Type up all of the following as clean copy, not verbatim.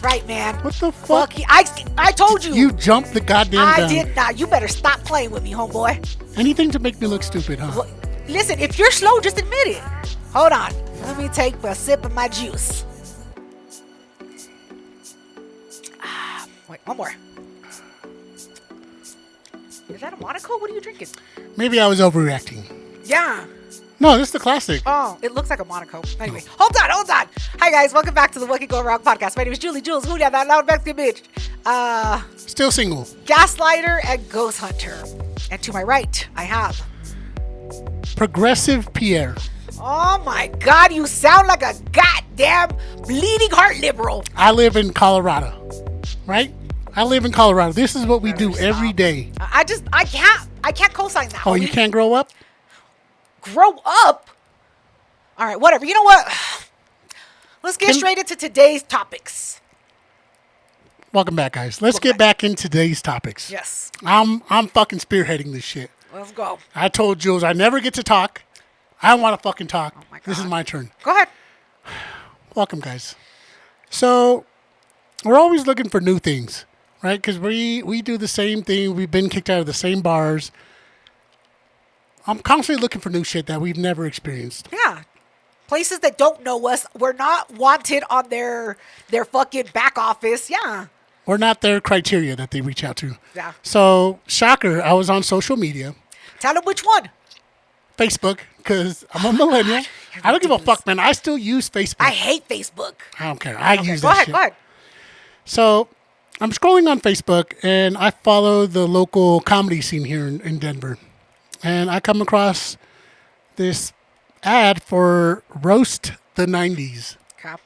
right, man. What the fuck? I told you. You jumped the goddamn gun. I did not. You better stop playing with me, homeboy. Anything to make me look stupid, huh? Well, listen, if you're slow, just admit it. Hold on. Let me take a sip of my juice. Wait, one more. Is that a Monaco? What are you drinking? Maybe I was overreacting. Yeah. No, this is the classic. Oh, it looks like a Monaco. Anyway, hold on. Hi, guys. Welcome back to the What Could Go Wrong podcast. My name is Jules, Julia, that loud Mexican bitch. Still single. Gaslighter and ghost hunter. And to my right, I have... Progressive Pierre. Oh, my God. You sound like a goddamn bleeding heart liberal. I live in Colorado, right? I live in Colorado. This is what we do every day. I can't co-sign that. Oh, you can't grow up? Grow up? All right, whatever. You know what? Let's get straight into today's topics. Welcome back, guys. Let's get back into today's topics. Yes. I'm fucking spearheading this shit. Let's go. I told Jules I never get to talk. I don't want to fucking talk. Oh my God. This is my turn. Go ahead. Welcome, guys. So, we're always looking for new things, right? Because we do the same thing. We've been kicked out of the same bars. I'm constantly looking for new shit that we've never experienced. Yeah. Places that don't know us. We're not wanted on their fucking back office. Yeah. We're not their criteria that they reach out to. Yeah. So, shocker, I was on social media. Tell them which one. Facebook, because I'm a millennial. I don't give a fuck, man. I still use Facebook. I hate Facebook. I don't care. I use that shit. Go ahead. So, I'm scrolling on Facebook, and I follow the local comedy scene here in Denver. And I come across this ad for Roast the 90s. Crap.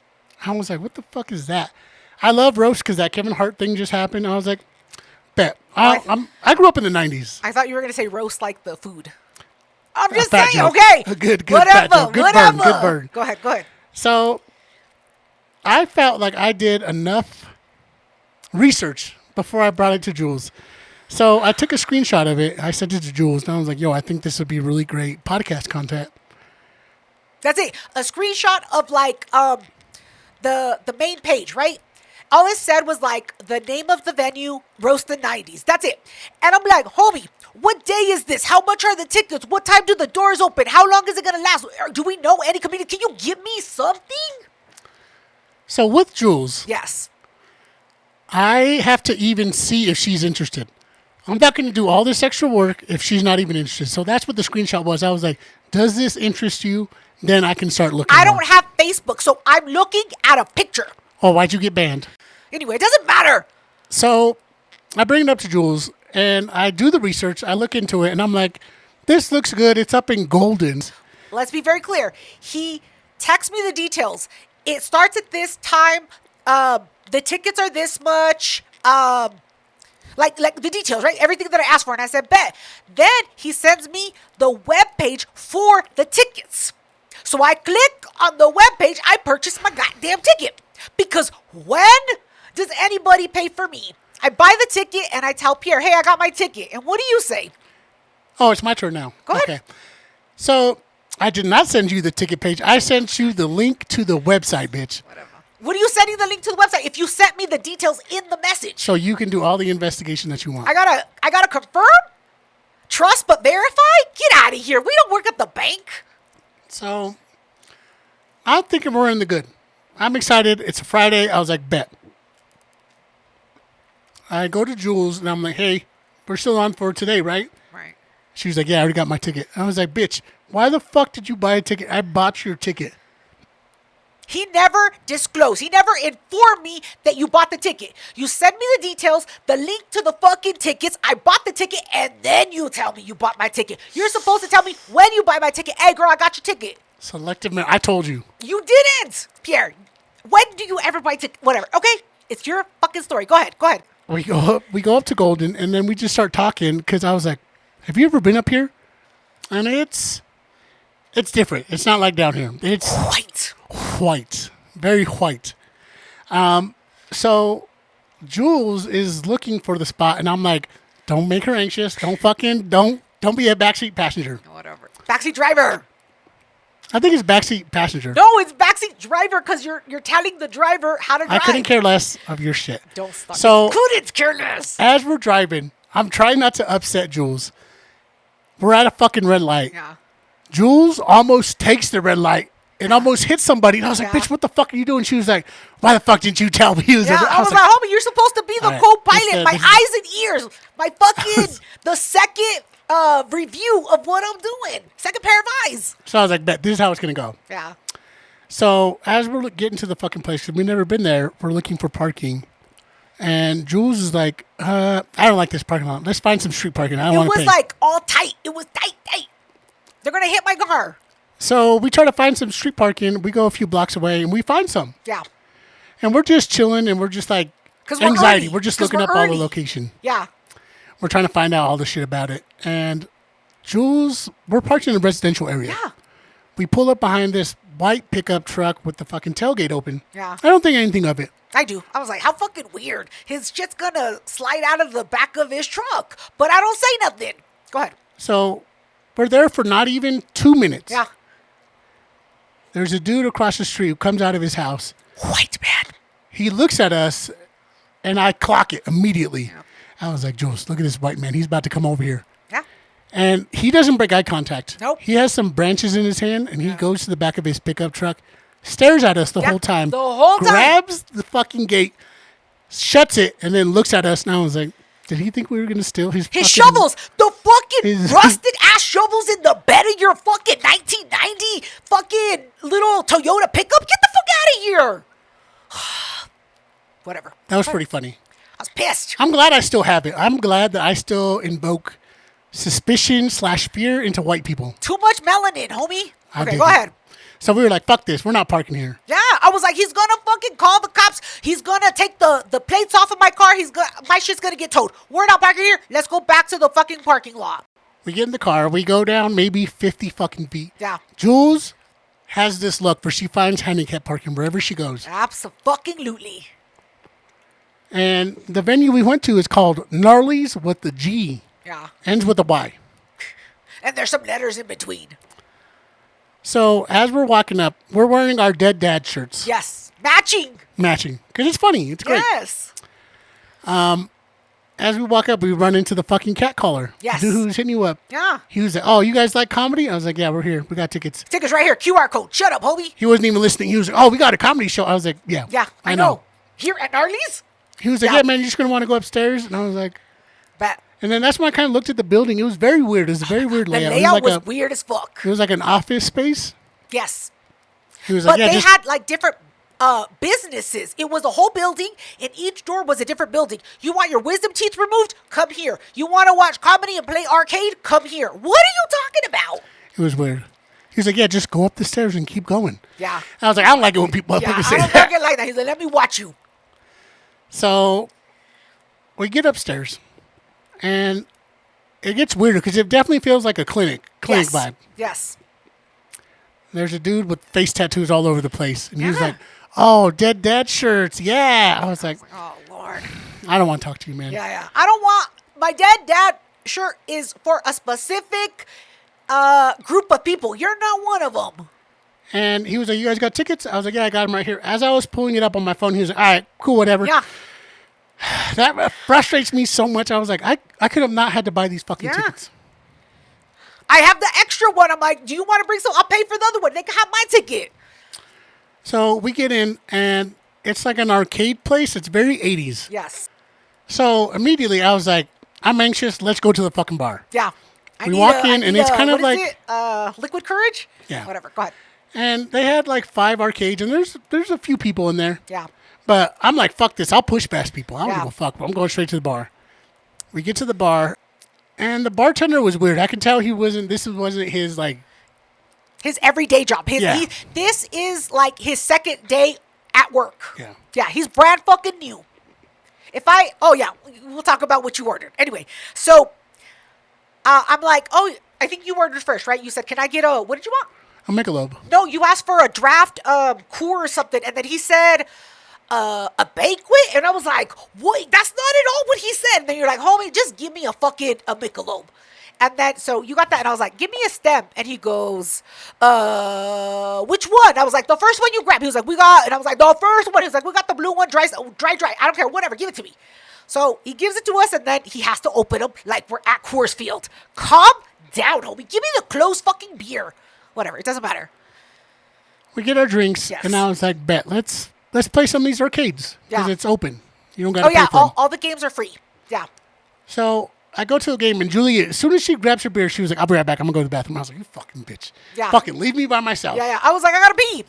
I was like, what the fuck is that? I love Roast because that Kevin Hart thing just happened. I was like, bet. I grew up in the 90s. I thought you were going to say roast like the food. I'm just Fat saying, joke. okay. Good Whatever. fat joke. Good burn. Go ahead. So, I felt like I did enough research before I brought it to Jules. So, I took a screenshot of it. I sent it to Jules. And I was like, yo, I think this would be really great podcast content. That's it. A screenshot of like the main page, right? All it said was like the name of the venue, Roast the 90s. That's it. And I'm like, homie, what day is this? How much are the tickets? What time do the doors open? How long is it going to last? Do we know any comedian? Can you give me something? So with Jules, yes, I have to even see if she's interested. I'm not going to do all this extra work if she's not even interested. So that's what the screenshot was. I was like, does this interest you? Then I can start looking. I don't have Facebook, so I'm looking at a picture. Oh, why'd you get banned? Anyway, it doesn't matter. So I bring it up to Jules, and I do the research. I look into it, and I'm like, this looks good. It's up in Golden's. Let's be very clear. He texts me the details. It starts at this time. The tickets are this much. Like the details, right? Everything that I asked for. And I said, bet. Then he sends me the webpage for the tickets. So I click on the webpage. I purchase my goddamn ticket. Because when does anybody pay for me? I buy the ticket and I tell Pierre, hey, I got my ticket. And what do you say? Oh, it's my turn now. Go ahead. Okay. So I did not send you the ticket page. I sent you the link to the website, bitch. Whatever. What are you sending the link to the website if you sent me the details in the message? So you can do all the investigation that you want. I gotta confirm, trust but verify. Get out of here. We don't work at the bank. So I'm thinking we're in the good. I'm excited. It's a Friday. I was like, bet. I go to Jules and I'm like, hey, we're still on for today, right? Right. She was like, yeah, I already got my ticket. I was like, bitch, why the fuck did you buy a ticket? I bought your ticket. He never disclosed. He never informed me that you bought the ticket. You send me the details, the link to the fucking tickets. I bought the ticket, and then you tell me you bought my ticket. You're supposed to tell me when you buy my ticket. Hey, girl, I got your ticket. Selective man. I told you. You didn't, Pierre. When do you ever buy ticket? Whatever. Okay, it's your fucking story. Go ahead. We go up to Golden, and then we just start talking because I was like, have you ever been up here? And it's different. It's not like down here. It's white, very white. So Jules is looking for the spot, and I'm like, don't make her anxious. Don't be a backseat passenger. Whatever. Backseat driver. I think it's backseat passenger. No, it's backseat driver because you're telling the driver how to drive. I couldn't care less of your shit. Don't stop. So, Couldn't care less. as we're driving, I'm trying not to upset Jules. We're at a fucking red light. Yeah. Jules almost takes the red light and almost hits somebody. And I was like, bitch, what the fuck are you doing? She was like, why the fuck didn't you tell me? I was like, homie, you're supposed to be the co-pilot. My eyes and ears. My fucking, the second review of what I'm doing. Second pair of eyes. So I was like, bet, this is how it's going to go. Yeah. So as we're getting to the fucking place, because we've never been there, we're looking for parking. And Jules is like, I don't like this parking lot. Let's find some street parking. I don't want to pay. It was like all tight. It was tight. They're going to hit my car. So we try to find some street parking. We go a few blocks away and we find some. Yeah. And we're just chilling and we're just like, anxiety. We're just looking up all the location. Yeah. We're trying to find out all the shit about it. And Jules, we're parked in a residential area. Yeah. We pull up behind this white pickup truck with the fucking tailgate open. Yeah. I don't think anything of it. I do. I was like, how fucking weird. His shit's going to slide out of the back of his truck. But I don't say nothing. Go ahead. So we're there for not even 2 minutes. Yeah. There's a dude across the street who comes out of his house. White man. He looks at us, and I clock it immediately. Yeah. I was like, Jules, look at this white man. He's about to come over here. Yeah. And he doesn't break eye contact. Nope. He has some branches in his hand, and he goes to the back of his pickup truck, stares at us the whole time. The whole time. Grabs the fucking gate, shuts it, and then looks at us. And I was like, did he think we were going to steal his shovels? The fucking rusted ass shovels in the bed of your fucking 1990 fucking little Toyota pickup? Get the fuck out of here. Whatever. That was pretty funny. I was pissed. I'm glad I still have it. I'm glad that I still invoke suspicion/fear into white people. Too much melanin, homie. Okay, go ahead. So we were like, fuck this. We're not parking here. Yeah, I was like, he's gonna fucking call the cops. He's gonna take the plates off of my car. My shit's gonna get towed. We're not parking here. Let's go back to the fucking parking lot. We get in the car. We go down maybe 50 fucking feet. Yeah. Jules has this look where she finds handicap parking wherever she goes. Abso-fucking-lutely. And the venue we went to is called Gnarlys with the G. Yeah. Ends with a Y. And there's some letters in between. So as we're walking up, we're wearing our Dead Dad shirts. Yes. Matching. Because it's funny. It's great. Yes. As we walk up, we run into the fucking cat caller. Yes. The dude who's hitting you up. Yeah. He was like, oh, you guys like comedy? I was like, yeah, we're here. We got tickets. Tickets right here. QR code. Shut up, homie. He wasn't even listening. He was like, oh, we got a comedy show. I was like, yeah. Yeah, I know. Here at Gnarlys? He was like, yeah, man, you're just going to want to go upstairs? And I was like... Bet. And then that's when I kind of looked at the building. It was very weird. It was a very weird layout. The layout was like weird as fuck. It was like an office space. Yes. He was but like, they had like different businesses. It was a whole building, and each door was a different building. You want your wisdom teeth removed? Come here. You want to watch comedy and play arcade? Come here. What are you talking about? It was weird. He was like, yeah, just go up the stairs and keep going. Yeah. And I was like, I don't like it when people say that. I don't like it like that. He's like, let me watch you. So we get upstairs, and it gets weirder because it definitely feels like a clinic vibe. Yes. There's a dude with face tattoos all over the place, and he was like, oh, Dead Dad shirts, yeah. I was like, oh, Lord. I don't want to talk to you, man. Yeah. I don't want, my Dead Dad shirt is for a specific group of people. You're not one of them. And he was like, you guys got tickets? I was like, yeah, I got them right here. As I was pulling it up on my phone, he was like, all right, cool, whatever. Yeah. That frustrates me so much. I was like, I could have not had to buy these fucking tickets. I have the extra one. I'm like, do you want to bring some? I'll pay for the other one. They can have my ticket. So we get in, and it's like an arcade place. It's very 80s. Yes. So immediately I was like, I'm anxious. Let's go to the fucking bar. Yeah. We walk in, and it's kind of like... Liquid Courage? Yeah. Whatever. Go ahead. And they had like 5 arcades, and there's a few people in there. Yeah. But I'm like, fuck this. I'll push past people. I don't give a fuck. I'm going straight to the bar. We get to the bar, and the bartender was weird. I could tell this wasn't his, like... His everyday job. This is like his second day at work. Yeah. Yeah, he's brand fucking new. We'll talk about what you ordered. Anyway, so I'm like, I think you ordered first, right? You said, can I get what did you want? A Michelob. No, you asked for a draft core or something, and then he said a banquet, and I was like, what? That's not at all what he said. And then you're like, homie, just give me a Michelob. And then, so you got that. And I was like, give me a stem. And he goes, which one? I was like, the first one you grab. He was like, we got, and I was like, the first one. He was like, we got the blue one, dry. I don't care, whatever, give it to me. So he gives it to us, and then he has to open them like we're at Coors Field. Calm down, homie. Give me the closed fucking beer. Whatever, it doesn't matter. We get our drinks, and now it's like, bet, let's play some of these arcades because it's open. You don't got to pay for them. All the games are free. Yeah. So I go to a game, and Julie, as soon as she grabs her beer, she was like, I'll be right back. I'm going to go to the bathroom. I was like, you fucking bitch. Yeah. Fucking leave me by myself. Yeah. I was like, I got to pee.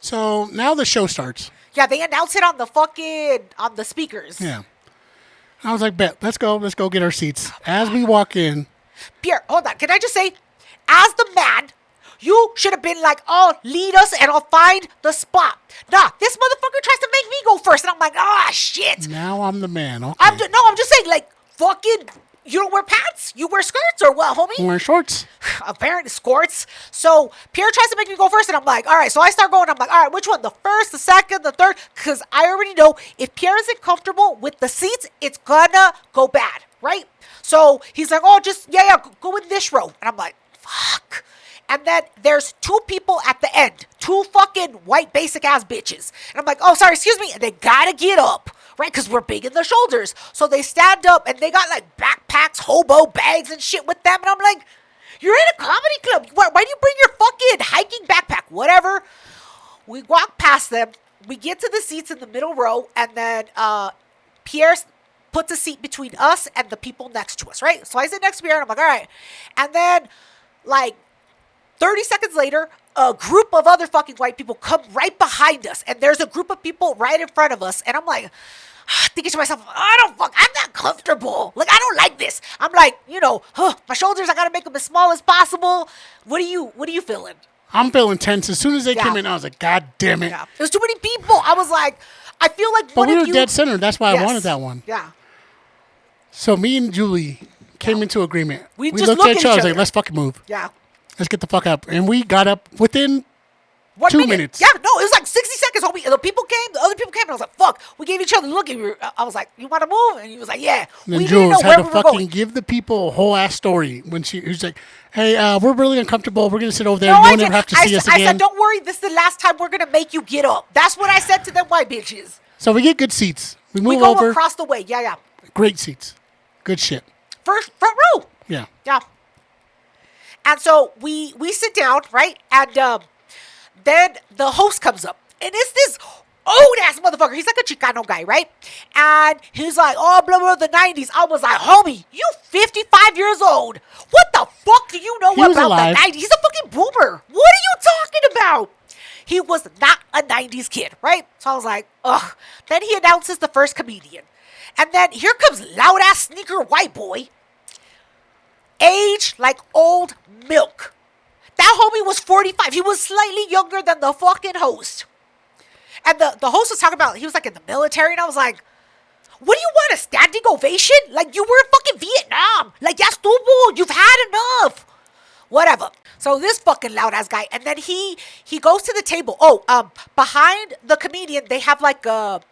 So now the show starts. Yeah, they announce it on the speakers. Yeah. I was like, bet, let's go get our seats. As we walk in. Pierre, hold on. Can I just say, as the man, you should have been like, oh, lead us and I'll find the spot. Nah, this motherfucker tries to make me go first. And I'm like, ah, shit. Now I'm the man. Okay. I'm just saying, like, fucking, you don't wear pants? You wear skirts or what, homie? I'm wearing shorts. Apparently, skirts. So Pierre tries to make me go first. And I'm like, all right. So I start going. I'm like, all right, which one? The first, the second, the third? Because I already know if Pierre isn't comfortable with the seats, it's gonna go bad, right? So he's like, oh, just, go in this row. And I'm like, fuck. And then there's two people at the end, two fucking white basic ass bitches. And I'm like, oh, sorry, excuse me. And they gotta get up, right? Because we're big in the shoulders. So they stand up and they got like backpacks, hobo bags and shit with them. And I'm like, you're in a comedy club. Why do you bring your fucking hiking backpack? Whatever. We walk past them. We get to the seats in the middle row. And then Pierre puts a seat between us and the people next to us, right? So I sit next to Pierre and I'm like, all right. And then like 30 seconds later, a group of other fucking white people come right behind us. And there's a group of people right in front of us. And I'm like, thinking to myself, I'm not comfortable. Like, I don't like this. I'm like, my shoulders, I got to make them as small as possible. What are you feeling? I'm feeling tense. As soon as they came in, I was like, God damn it. Yeah. There's too many people. I was like, I feel like but we were dead center. That's why I wanted that one. Yeah. So me and Julie came into agreement. We looked at each other. I was like, let's fucking move. Yeah. Let's get the fuck up. And we got up within 1 2 minute. minutes. Yeah, no, it was like 60 seconds. Homie. The other people came, and I was like, fuck. We gave each other a look. And I was like, you want to move? And he was like, yeah. And then we Jules didn't know had where to we were fucking going. give the people a whole ass story when she was like, hey, we're really uncomfortable. We're going to sit over there. No, you don't ever have to see us again. I said, don't worry. This is the last time we're going to make you get up. That's what I said to them white bitches. So we get good seats. We move go over. Across the way. Yeah. Great seats. Good shit. Front row. Yeah. Yeah. And so we sit down, right? And then the host comes up. And it's this old-ass motherfucker. He's like a Chicano guy, right? And he's like, oh, blah, blah, the 90s. I was like, homie, you 55 years old. What the fuck do you know about the 90s? He's a fucking boomer. What are you talking about? He was not a 90s kid, right? So I was like, ugh. Then he announces the first comedian. And then here comes loud-ass sneaker white boy. Age like old milk. That homie was 45. He was slightly younger than the fucking host. And the host was talking about, he was like in the military. And I was like, what do you want, a standing ovation? Like, you were in fucking Vietnam. Like, ya estuvo. You've had enough. Whatever. So this fucking loud ass guy. And then he goes to the table. Oh, behind the comedian, they have like a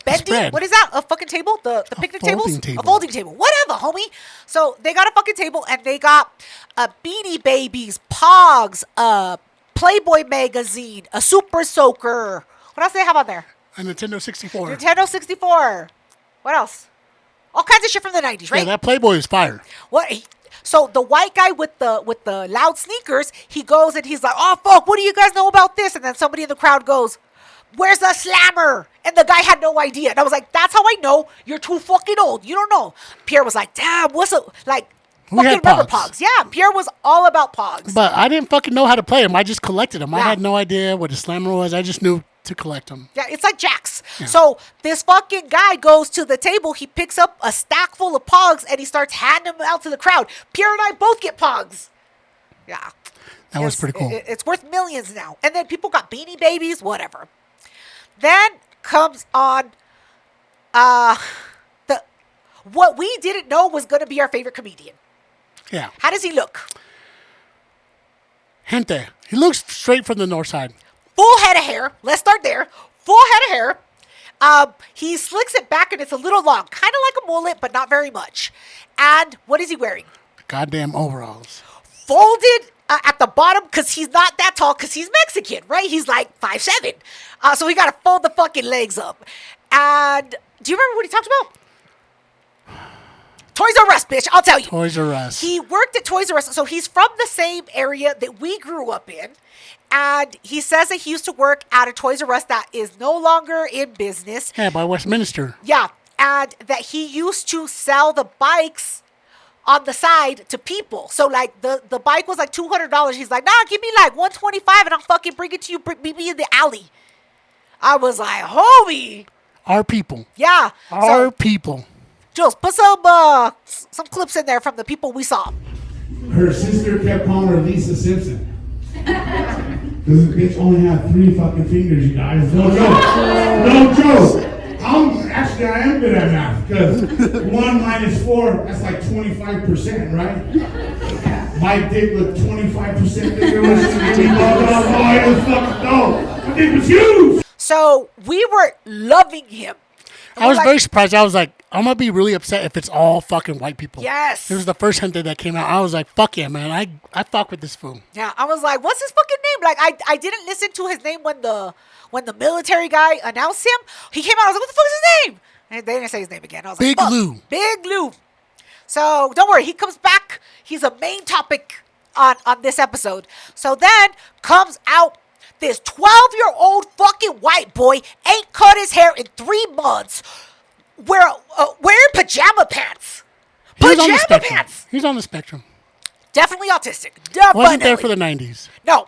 bendy, what is that? A fucking table? The picnic tables? A folding table. Whatever, homie. So they got a fucking table and they got Beanie Babies, Pogs, Playboy magazine, a Super Soaker. What else do they have on there? A Nintendo 64. Nintendo 64. What else? All kinds of shit from the 90s, right? Yeah, that Playboy is fire. So the white guy with the loud sneakers, he goes and he's like, oh, fuck, what do you guys know about this? And then somebody in the crowd goes, where's the slammer? And the guy had no idea. And I was like, that's how I know you're too fucking old. You don't know. Pierre was like, damn, what's up? Like, we fucking remember Pogs. Yeah, Pierre was all about Pogs. But I didn't fucking know how to play them. I just collected them. Yeah. I had no idea what a slammer was. I just knew to collect them. Yeah, it's like jacks. Yeah. So this fucking guy goes to the table. He picks up a stack full of Pogs and he starts handing them out to the crowd. Pierre and I both get Pogs. Yeah. That was pretty cool. It's worth millions now. And then people got Beanie Babies, whatever. Then comes on what we didn't know was going to be our favorite comedian. Yeah. How does he look? Gente. He looks straight from the north side. Full head of hair. Let's start there. Full head of hair. He slicks it back and it's a little long, kind of like a mullet, but not very much. And what is he wearing? Goddamn overalls. Folded at the bottom because he's not that tall because he's Mexican, right? He's like 5'7". So he got to fold the fucking legs up. And do you remember what he talked about? Toys R Us, bitch. I'll tell you. Toys R Us. He worked at Toys R Us. So he's from the same area that we grew up in. And he says that he used to work at a Toys R Us that is no longer in business. Yeah, by Westminster. Yeah. And that he used to sell the bikes on the side to people. So, like, the bike was like $200. He's like, nah, give me like $125 and I'll fucking bring it to you. Meet me in the alley. I was like, homie. Our people. Yeah. Our people. Jules, put some clips in there from the people we saw. Her sister kept calling her Lisa Simpson. Because the bitch only had 3 fucking fingers, you guys. No joke. No joke. I am good at math. Because 1 minus 4, that's like 25%, right? My dick looked 25% bigger when she was my dick was huge. So we were loving him. I was very surprised. I was like, I'm going to be really upset if it's all fucking white people. Yes. It was the first hunter that came out. I was like, fuck yeah, man. I fuck with this fool. Yeah, I was like, what's his fucking name? Like, I didn't listen to his name when the military guy announced him. He came out, I was like, what the fuck is his name? And they didn't say his name again. I was Big like, fuck. Lou. Big Lou. So don't worry, he comes back. He's a main topic on this episode. So then comes out this 12-year-old fucking white boy ain't cut his hair in 3 months. Wearing pajama pants. Pajama pants. He's on the spectrum. Definitely autistic. Definitely. Wasn't there for the 90s. No.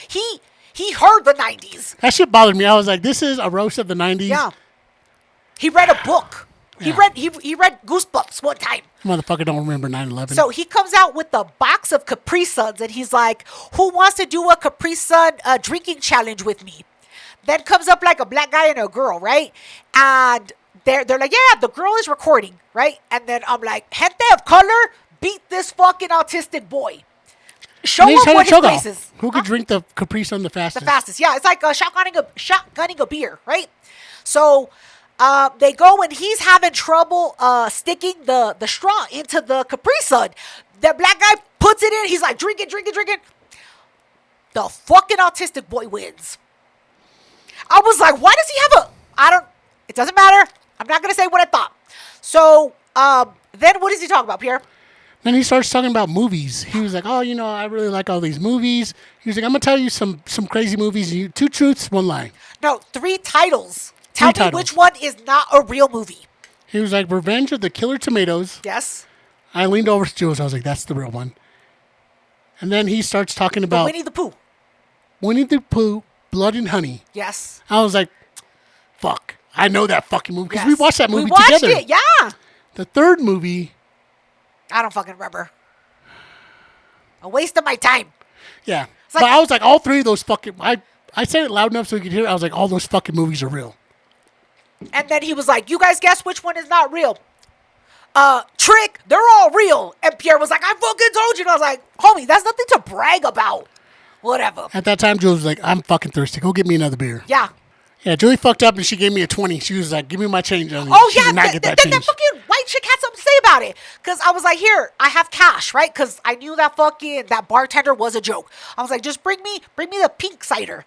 He heard the 90s. That shit bothered me. I was like, this is a roast of the 90s. Yeah. He read a book. Yeah. He read Goosebumps one time. Motherfucker don't remember 9/11. So he comes out with a box of Capri Suns and he's like, who wants to do a Capri Sun drinking challenge with me? Then comes up like a black guy and a girl, right? And they're like, yeah, the girl is recording, right? And then I'm like, gente of color, beat this fucking autistic boy. Show him what his place is. Who could drink the Capri Sun the fastest? The fastest, yeah. It's like shotgunning a beer, right? So they go and he's having trouble sticking the straw into the Capri Sun. The black guy puts it in. He's like, drink it. The fucking autistic boy wins. I was like, why does he have it doesn't matter. I'm not going to say what I thought. So then what does he talk about, Pierre? Then he starts talking about movies. He was like, oh, I really like all these movies. He was like, I'm going to tell you some crazy movies. 2 truths, 1 lie. No, 3 titles. Tell me which one is not a real movie. He was like, Revenge of the Killer Tomatoes. Yes. I leaned over to Jules. I was like, that's the real one. And then he starts talking about Winnie the Pooh. Winnie the Pooh, Blood and Honey. Yes. I was like, fuck. I know that fucking movie because Yes. we watched that movie we watched together. It, yeah. The 3rd movie. I don't fucking remember. A waste of my time. Yeah. Like, but I was like, all 3 of those fucking... I said it loud enough so you could hear it. I was like, all those fucking movies are real. And then he was like, you guys guess which one is not real? Trick, they're all real. And Pierre was like, I fucking told you. And I was like, homie, that's nothing to brag about. Whatever. At that time, Jules was like, I'm fucking thirsty. Go get me another beer. Yeah. Yeah, Julie fucked up and she gave me a 20. She was like, give me my change. Oh, she yeah. did not get that That change. fucking white chick had something to say about it. Because I was like, here, I have cash, right? Because I knew that bartender was a joke. I was like, just bring me the pink cider.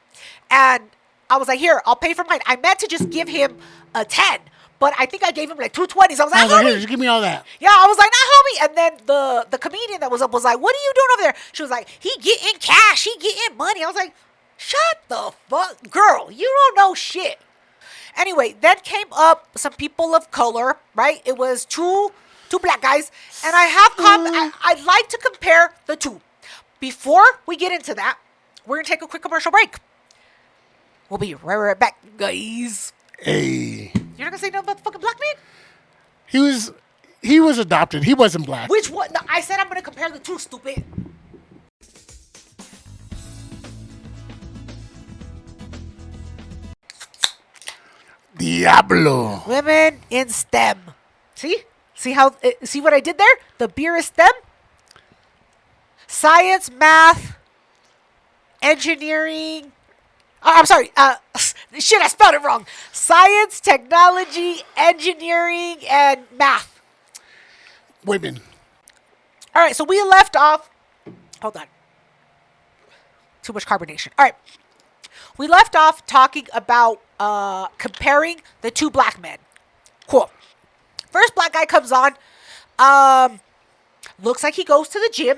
And I was like, here, I'll pay for mine. I meant to just give him a 10. But I think I gave him like 2 20s. I was like, here, just give me all that. Yeah, I was like, nah, homie. And then the comedian that was up was like, what are you doing over there? She was like, he getting cash. He getting money. I was like, shut the fuck. Girl, you don't know shit. Anyway, then came up some people of color, right? It was two black guys. And I'd like to compare the 2. Before we get into that, we're going to take a quick commercial break. We'll be right back, guys. Hey. You're not going to say nothing about the fucking black man? He was adopted. He wasn't black. Which one? No, I said I'm going to compare the 2, stupid. Diablo. Women in STEM. See what I did there? The beer is STEM. Science, math, engineering. I'm sorry. Shit, I spelled it wrong. Science, technology, engineering, and math. Women. All right, so we left off. Hold on. Too much carbonation. All right. We left off talking about comparing the two black men. Cool. First black guy comes on. Looks like he goes to the gym.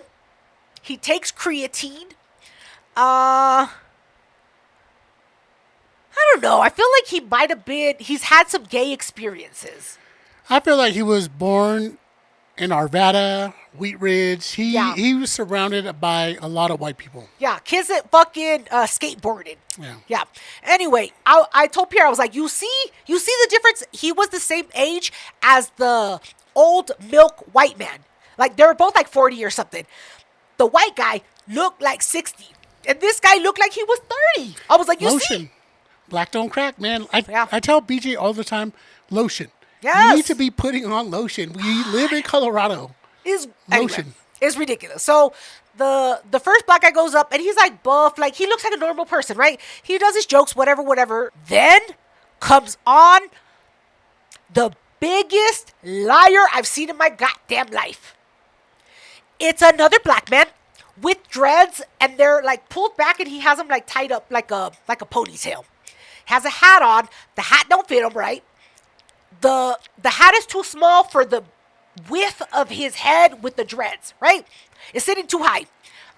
He takes creatine. I don't know. I feel like he might have been. He's had some gay experiences. I feel like he was born in Arvada, Wheat Ridge. He was surrounded by a lot of white people. Yeah, kids that fucking skateboarded. Yeah. Yeah. Anyway, I told Pierre, I was like, you see the difference? He was the same age as the old milk white man. Like, they were both like 40 or something. The white guy looked like 60. And this guy looked like he was 30. I was like, you Lotion. see? Black don't crack, man. I Yeah. tell BJ all the time, lotion. Yes. You need to be putting on lotion. We live in Colorado. Lotion. It's ridiculous. So the first black guy goes up and he's like buff, like he looks like a normal person, right? He does his jokes, whatever. Then comes on the biggest liar I've seen in my goddamn life. It's another black man with dreads and they're like pulled back and he has them like tied up like a ponytail. Has a hat on. The hat don't fit him right. The hat is too small for the width of his head with the dreads, right? It's sitting too high.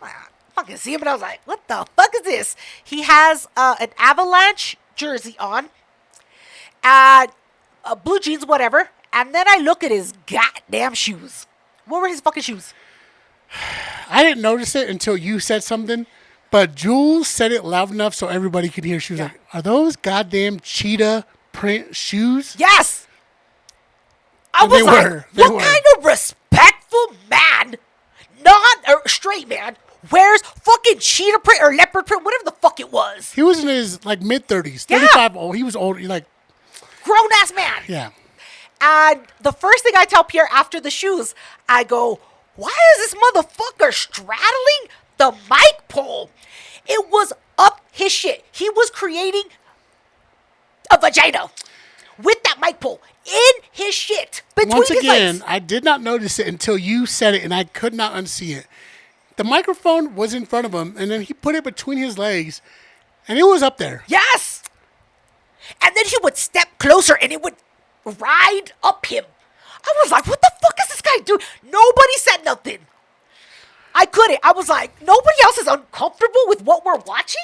I fucking see him and I was like, what the fuck is this? He has an Avalanche jersey on, and blue jeans, whatever. And then I look at his goddamn shoes. What were his fucking shoes? I didn't notice it until you said something, but Jules said it loud enough so everybody could hear. She was like, are those goddamn cheetah print shoes? Yes! I And was they like, were. They what were. kind of respectful man, not a straight man, wears fucking cheetah print or leopard print, whatever the fuck it was? He was in his like mid-30s, Yeah. 35 old. He was old. Like, Grown-ass man. yeah. And the first thing I tell Pierre after the shoes, I go, why is this motherfucker straddling the mic pole? It was up his shit. He was creating a vagina with that mic pole in his shit. Between Once his again, legs. I did not notice it until you said it, and I could not unsee it. The microphone was in front of him, and then he put it between his legs, and it was up there. Yes. And then he would step closer and it would ride up him. I was like, what the fuck is this guy doing? Nobody said nothing. I couldn't. I was like, nobody else is uncomfortable with what we're watching?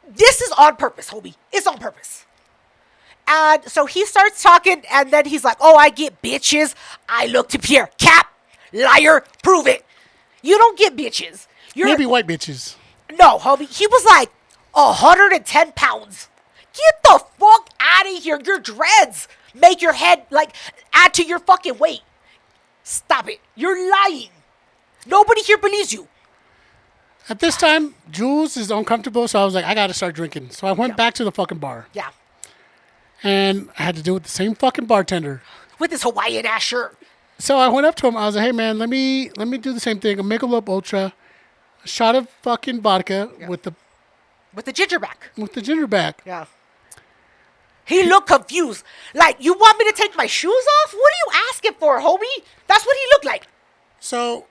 This is on purpose, homie. It's on purpose. And so he starts talking and then he's like, oh, I get bitches. I look to Pierre. Cap, liar, prove it. You don't get bitches. Maybe white bitches. No, homie. He was like 110 pounds. Get the fuck out of here. Your dreads make your head, like, add to your fucking weight. Stop it. You're lying. Nobody here believes you. At this time, Jules is uncomfortable, so I was like, I got to start drinking. So I went back to the fucking bar. Yeah. And I had to deal with the same fucking bartender. With this Hawaiian ass shirt. So I went up to him. I was like, hey, man, let me do the same thing. A Michelob Ultra, a shot of fucking vodka with the gingerback. gingerback. Yeah. He looked confused. Like, you want me to take my shoes off? What are you asking for, homie? That's what he looked like. So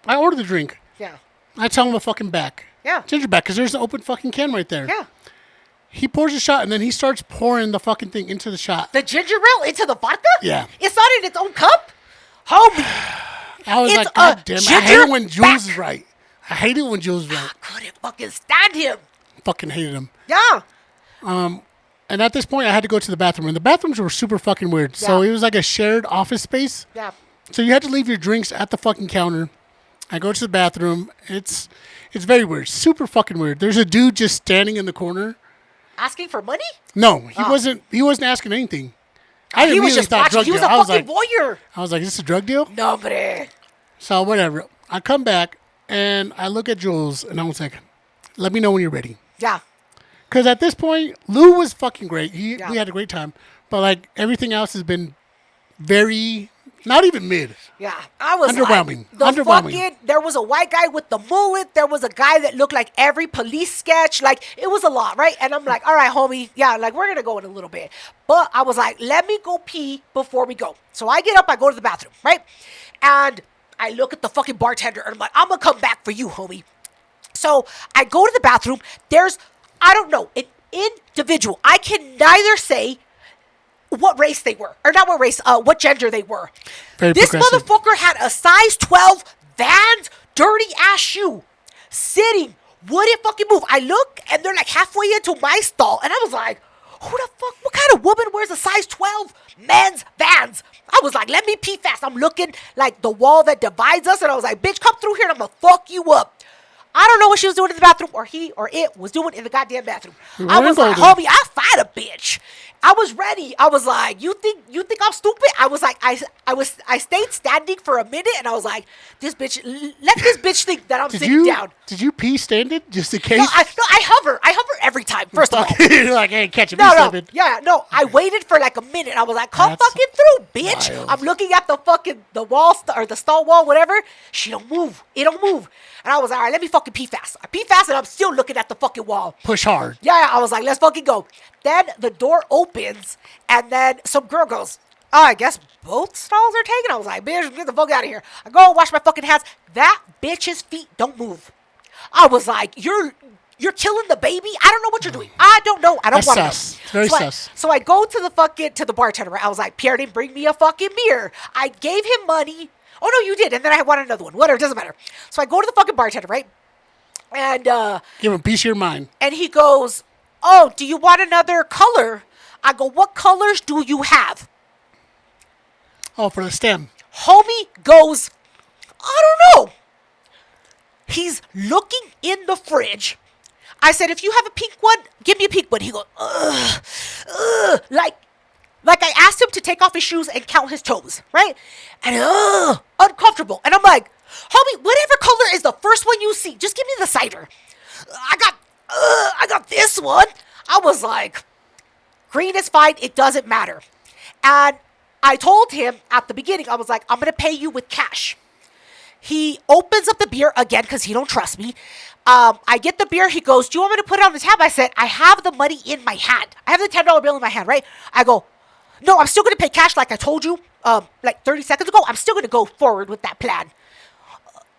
I ordered the drink. Yeah. I tell him a fucking back. Yeah. Gingerback, because there's an open fucking can right there. Yeah. He pours a shot, and then he starts pouring the fucking thing into the shot. The ginger ale into the vodka? Yeah. It's not in its own cup? Homie. I was It's like, God a damn it. I hate it when gingerback. Jules is right. I hate it when Jules is right. I couldn't fucking stand him. Fucking hated him. Yeah. And at this point, I had to go to the bathroom. And the bathrooms were super fucking weird. So Yeah. it was like a shared office space. Yeah. So you had to leave your drinks at the fucking counter. I go to the bathroom. It's very weird. Super fucking weird. There's a dude just standing in the corner. Asking for money? No, he wasn't. He wasn't asking anything. I He was immediately just thought watching. drug He was deal. a I was fucking like, voyeur. is this a drug deal? No, hombre. So whatever. I come back and I look at Jules and I was like, let me know when you're ready. Yeah. Because at this point, Lou was fucking great. Yeah. We had a great time. But like everything else has been very Not even mid. Yeah, I was Underwhelming. Like, Underwhelming. There was a white guy with the mullet. There was a guy that looked like every police sketch. Like, it was a lot, right? And I'm like, all right, homie. Yeah, like, we're going to go in a little bit. But I was like, let me go pee before we go. So I get up, I go to the bathroom, right? And I look at the fucking bartender, and I'm like, I'm going to come back for you, homie. So I go to the bathroom. There's, I don't know, an individual. I can neither say what race they were, or not what race, what gender they were. This motherfucker had a size 12 Vans dirty ass shoe sitting, wouldn't fucking move. I look, and they're like halfway into my stall, and I was like, who the fuck, what kind of woman wears a size 12 men's Vans? I was like, let me pee fast. I'm looking like the wall that divides us, and I was like, bitch, come through here, and I'm gonna fuck you up. I don't know what she was doing in the bathroom, or he or it was doing in the goddamn bathroom. I was like, homie, I fight a bitch. I was ready. I was like, you think I'm stupid? I was like, I stayed standing for a minute, and I was like, this bitch, let this bitch think that I'm sitting down. Did you pee standing just in case? No, I hover every time. First of all, you're like, hey, catch me standing. Yeah, no, I waited for like a minute. I was like, come fucking through, bitch. Wild. I'm looking at the wall or the stall wall, whatever. She don't move. It don't move. And I was like, all right, let me fucking pee fast. I pee fast, and I'm still looking at the fucking wall. Push hard. Yeah, I was like, let's fucking go. Then the door opens, and then some girl goes, oh, I guess both stalls are taken. I was like, bitch, get the fuck out of here. I go and wash my fucking hands. That bitch's feet don't move. I was like, you're killing the baby? I don't know what you're doing. I don't know. I don't want to know. Very sus. So I go to the bartender. Right? I was like, Pierre didn't bring me a fucking beer. I gave him money. Oh, no, you did. And then I wanted another one. Whatever, doesn't matter. So I go to the fucking bartender, right? And give him a piece of your mind. And he goes, oh, do you want another color? I go, what colors do you have? Oh, for the stem. Homie goes, I don't know. He's looking in the fridge. I said, if you have a pink one, give me a pink one. He goes, ugh. Like I asked him to take off his shoes and count his toes, right? And uncomfortable. And I'm like, homie, whatever color is the first one you see, just give me the cider. I got this one. I was like, green is fine. It doesn't matter. And I told him at the beginning, I was like, I'm going to pay you with cash. He opens up the beer again because he don't trust me. I get the beer. He goes, do you want me to put it on the tab? I said, I have the money in my hand. I have the $10 bill in my hand, right? I go, no, I'm still going to pay cash like I told you like 30 seconds ago. I'm still going to go forward with that plan.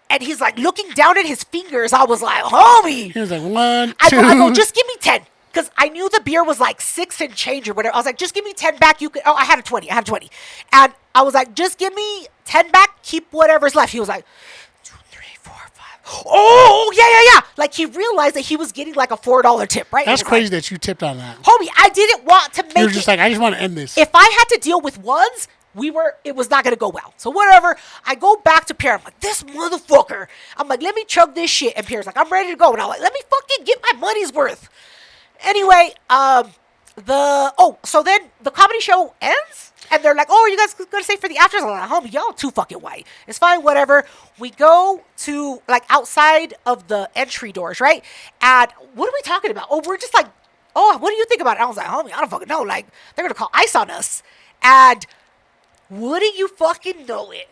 And he's like looking down at his fingers. I was like, homie. He was like, 1, 2. I go, just give me 10. Because I knew the beer was like 6 and change or whatever. I was like, just give me 10 back. I had a 20. And I was like, just give me 10 back. Keep whatever's left. He was like, 2, 3, 4, 5. Oh, yeah. Like he realized that he was getting like a $4 tip, right? That's crazy that you tipped on that. Homie, I didn't want to make it. You were just like, I just want to end this. If I had to deal with ones, it was not going to go well. So whatever, I go back to Pierre. I'm like, this motherfucker. I'm like, let me chug this shit. And Pierre's like, I'm ready to go. And I'm like, let me fucking get my money's worth. Anyway, so then the comedy show ends. And they're like, oh, are you guys going to stay for the afters? I'm like, homie, y'all too fucking white. It's fine, whatever. We go to, like, outside of the entry doors, right? And what are we talking about? Oh, we're just like, oh, what do you think about it? I was like, homie, I don't fucking know. Like, they're going to call ICE on us. And wouldn't you fucking know it?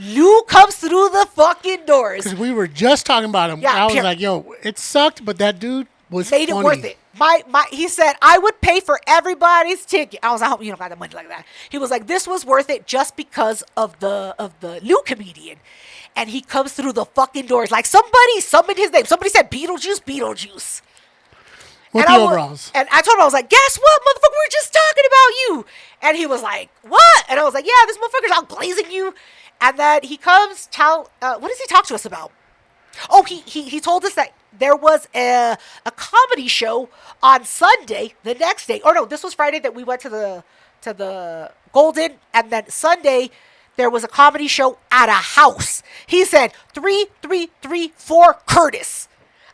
Lou comes through the fucking doors. Because we were just talking about him. Yeah, I was like, yo, it sucked, but that dude was made funny. It worth it. He said, I would pay for everybody's ticket. I was like, you don't got the money like that. He was like, this was worth it just because of the Lou comedian. And he comes through the fucking doors. Like somebody summoned his name. Somebody said, Beetlejuice. With the overalls. And I told him, I was like, guess what, motherfucker? We were just talking about you. And he was like, what? And I was like, yeah, this motherfucker's out blazing you. And then he comes, what does he talk to us about? Oh, he told us that there was a comedy show on Sunday, the next day. Or no, this was Friday that we went to the Golden. And then Sunday, there was a comedy show at a house. He said, 3334 Curtis.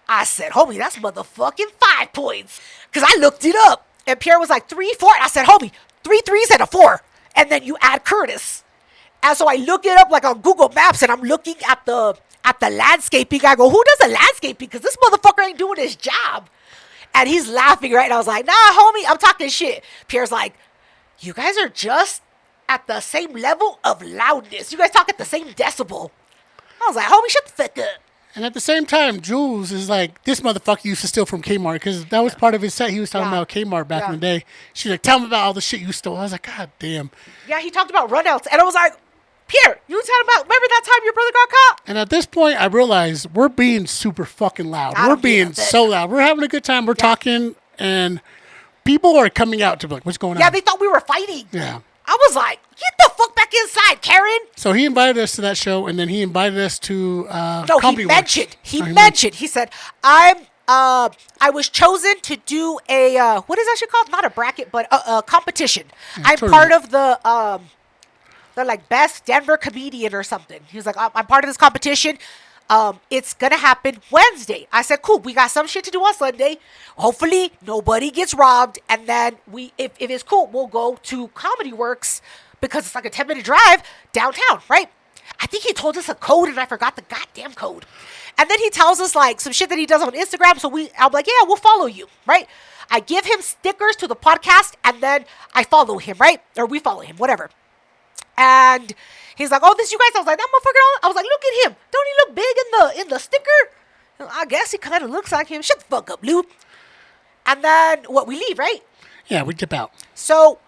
I said, homie, that's motherfucking 5 points. Because I looked it up. And Pierre was like, 3, 4. And I said, homie, 3 3s and a 4. And then you add Curtis. And so I look it up like on Google Maps. And I'm looking at the landscaping. I go, who does the landscaping? Because this motherfucker ain't doing his job. And he's laughing, right? And I was like, nah, homie, I'm talking shit. Pierre's like, you guys are just at the same level of loudness. You guys talk at the same decibel. I was like, homie, shut the fuck up. And at the same time, Jules is like, this motherfucker used to steal from Kmart because that was part of his set. He was talking about Kmart back in the day. She's like, tell him about all the shit you stole. I was like, God damn. Yeah, he talked about runouts. And I was like, Pierre, you were talking about, remember that time your brother got caught? And at this point, I realized we're being super fucking loud. I We're don't being get it. so loud. We're having a good time. We're talking, and people are coming out to be like, what's going on? Yeah, they thought we were fighting. Yeah. I was like, get the fuck back inside, Karen. So he invited us to that show, and then he invited us to No, Comedy he Works. mentioned. He mentioned. He said, I was chosen to do a what is that shit called? Not a bracket, but a competition. I'm part of the like best Denver comedian or something. He was like, I'm part of this competition. It's gonna happen Wednesday. I said, cool. We got some shit to do on Sunday. Hopefully nobody gets robbed, and then if it's cool, we'll go to Comedy Works because it's like a 10-minute drive downtown, right? I think he told us a code, and I forgot the goddamn code. And then he tells us like some shit that he does on Instagram. So I'm like, yeah, we'll follow you, right? I give him stickers to the podcast, and then I follow him, right? Or we follow him, whatever. And he's like, oh, this you guys? I was like, that motherfucker. I was like, look at him. Don't he look big in the sticker? I guess he kind of looks like him. Shut the fuck up, Lou. And then we leave, right? Yeah, we dip out. So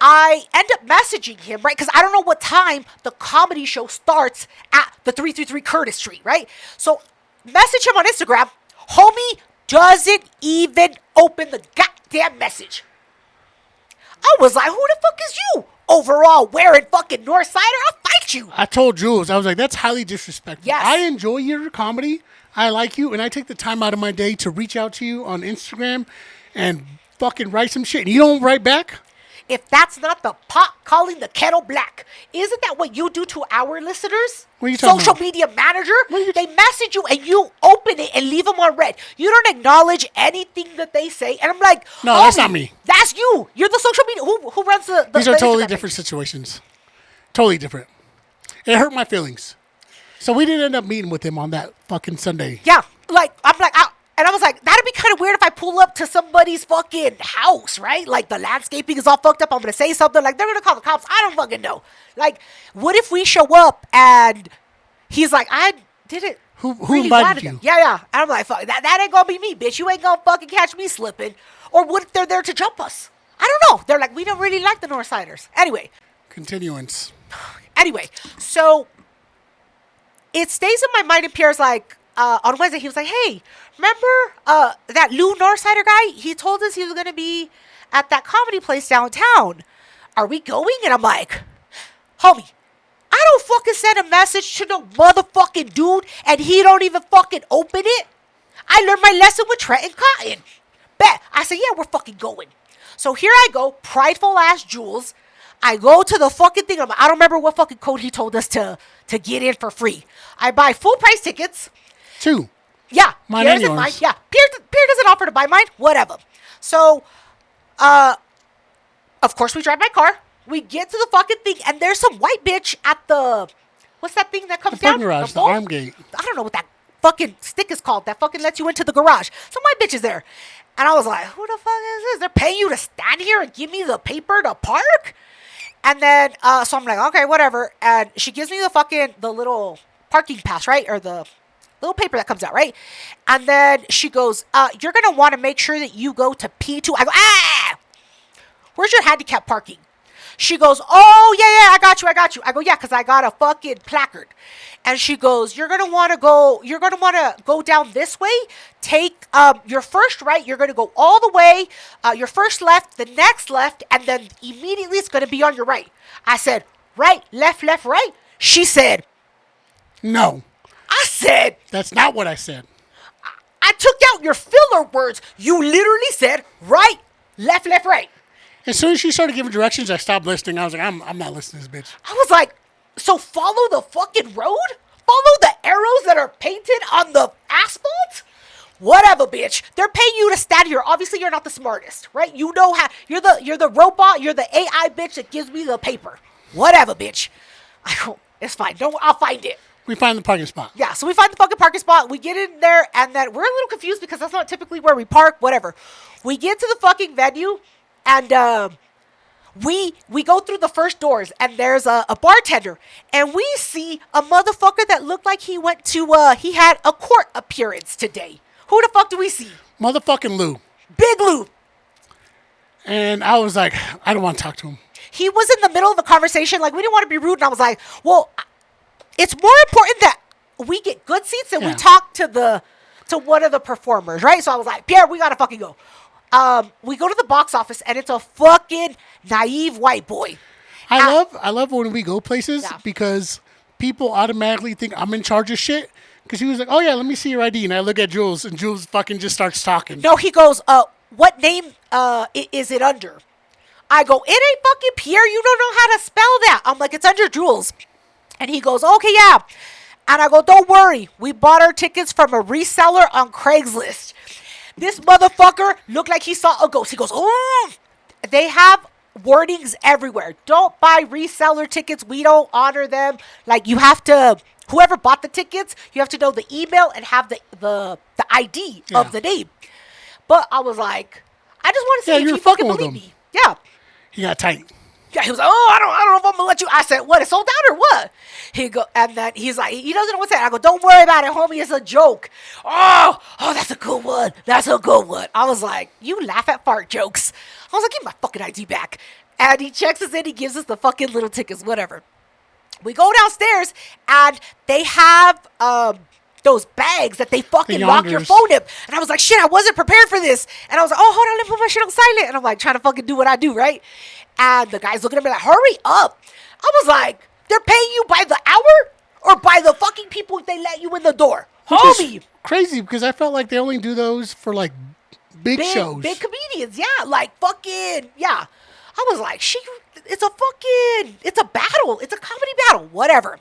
I end up messaging him, right? Because I don't know what time the comedy show starts at the 333 Curtis Street, right? So message him on Instagram. Homie doesn't even open the goddamn message. I was like, who the fuck is you? Overall wearing fucking Northsider? I'll fight you. I told Jules, I was like, that's highly disrespectful. Yes. I enjoy your comedy. I like you, and I take the time out of my day to reach out to you on Instagram and fucking write some shit. And you don't write back? If that's not the pot calling the kettle black, isn't that what you do to our listeners? What are you talking Social about? media manager? They message you and you open it and leave them on red. You don't acknowledge anything that they say. And I'm like, No, that's not me. That's you. You're the social media. Who runs the These are the totally Instagram different page? situations. Totally different. It hurt my feelings. So we didn't end up meeting with him on that fucking Sunday. Yeah. And I was like, that'd be kind of weird if I pull up to somebody's fucking house, right? Like, the landscaping is all fucked up. I'm going to say something. Like, they're going to call the cops. I don't fucking know. Like, what if we show up and he's like, I didn't. Who really invited wanted you? them. Yeah. And I'm like, fuck, that ain't going to be me, bitch. You ain't going to fucking catch me slipping. Or what if they're there to jump us? I don't know. They're like, we don't really like the Northsiders. Continuance. Anyway, so it stays in my mind, and Pierre's like, on Wednesday, he was like, hey, remember that Lou Northsider guy? He told us he was going to be at that comedy place downtown. Are we going? And I'm like, homie, I don't fucking send a message to no motherfucking dude, and he don't even fucking open it. I learned my lesson with Trent and Cotton. Bet. I said, yeah, we're fucking going. So here I go, prideful ass Jules. I go to the fucking thing. I don't remember what fucking code he told us to get in for free. I buy full price tickets. 2. Yeah. Mine Pierre and doesn't yours. mind. Yeah. Pierre doesn't offer to buy mine. Whatever. So, of course, we drive my car. We get to the fucking thing, and there's some white bitch at the, what's that thing that comes The down? garage, the pole? arm gate. I don't know what that fucking stick is called. That fucking lets you into the garage. Some white bitch is there. And I was like, who the fuck is this? They're paying you to stand here and give me the paper to park? And then, so I'm like, okay, whatever. And she gives me the little parking pass, right? Or the little paper that comes out, right? And then she goes, you're going to want to make sure that you go to P2. I go, where's your handicap parking? She goes, oh, yeah, I got you. I go, yeah, because I got a fucking placard. And she goes, you're going to want to go down this way. Take your first right. You're going to go all the way, your first left, the next left, and then immediately it's going to be on your right. I said, right, left, right. She said, No. I said, That's not what I said. I took out your filler words. You literally said, right, left, right. As soon as she started giving directions, I stopped listening. I was like, I'm not listening to this bitch. I was like, so follow the fucking road? Follow the arrows that are painted on the asphalt? Whatever, bitch. They're paying you to stand here. Obviously, you're not the smartest, right? You know how you're the robot, you're the AI bitch that gives me the paper. Whatever, bitch. I go, it's fine. I'll find it. We find the parking spot. Yeah, so we find the fucking parking spot. We get in there, and then we're a little confused because that's not typically where we park. Whatever. We get to the fucking venue, and we go through the first doors, and there's a bartender, and we see a motherfucker that looked like he went to he had a court appearance today. Who the fuck do we see? Motherfucking Lou. Big Lou. And I was like, I don't want to talk to him. He was in the middle of the conversation, like we didn't want to be rude, and I was like, well, it's more important that we get good seats and we talk to one of the performers, right? So I was like, Pierre, we gotta fucking go. We go to the box office, and it's a fucking naive white boy. I love when we go places because people automatically think I'm in charge of shit. Because he was like, oh yeah, let me see your ID. And I look at Jules, and Jules fucking just starts talking. No, he goes, what name is it under? I go, it ain't fucking Pierre. You don't know how to spell that. I'm like, it's under Jules. And he goes, okay, yeah. And I go, don't worry. We bought our tickets from a reseller on Craigslist. This motherfucker looked like he saw a ghost. He goes, oh. They have wordings everywhere. Don't buy reseller tickets. We don't honor them. Like, you have to, whoever bought the tickets, you have to know the email and have the ID of the name. But I was like, I just want to see if you fucking believe me. Yeah. He got tight. Yeah, he was like, oh, I don't know if I'm gonna let you. I said, what? It's sold out or what? And then he's like, he doesn't know what's that. I go, don't worry about it, homie. It's a joke. Oh, that's a good one. That's a good one. I was like, you laugh at fart jokes. I was like, give my fucking ID back. And he checks us in. He gives us the fucking little tickets, whatever. We go downstairs, and they have those bags that they fucking lock your phone in. And I was like, shit, I wasn't prepared for this. And I was like, oh, hold on, let me put my shit on silent. And I'm like, trying to fucking do what I do, right? And the guy's looking at me like, hurry up. I was like, they're paying you by the hour or by the fucking people they let you in the door? Homie. Crazy, because I felt like they only do those for like big shows. Big comedians, yeah. Like fucking, yeah. I was like, it's a battle. It's a comedy battle, whatever.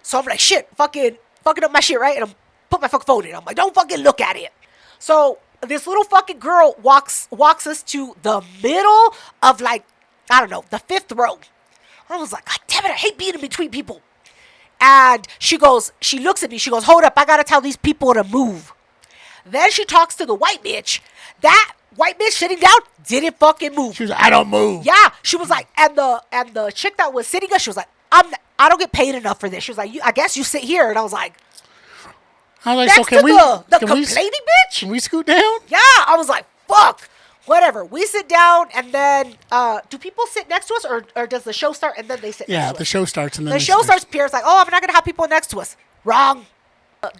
So I'm like, shit, fucking up my shit, right? And I'm put my fucking phone in. I'm like, don't fucking look at it. So this little fucking girl walks us to the middle of, like, I don't know, the 5th row. I was like, God damn it, I hate being in between people. And she looks at me, she goes, hold up, I gotta tell these people to move. Then she talks to the white bitch. That white bitch sitting down didn't fucking move. She was like, I don't move. Yeah, she was like, and the chick that was sitting us, she was like, I don't get paid enough for this. She was like, I guess you sit here. And I was like, next so can the complaining bitch? Can we scoot down? Yeah, I was like, fuck. Whatever. We sit down, and then do people sit next to us, or does the show start and then they sit next to us? Yeah, the show starts and then the show starts. Pierre's like, oh, I'm not gonna have people next to us. Wrong.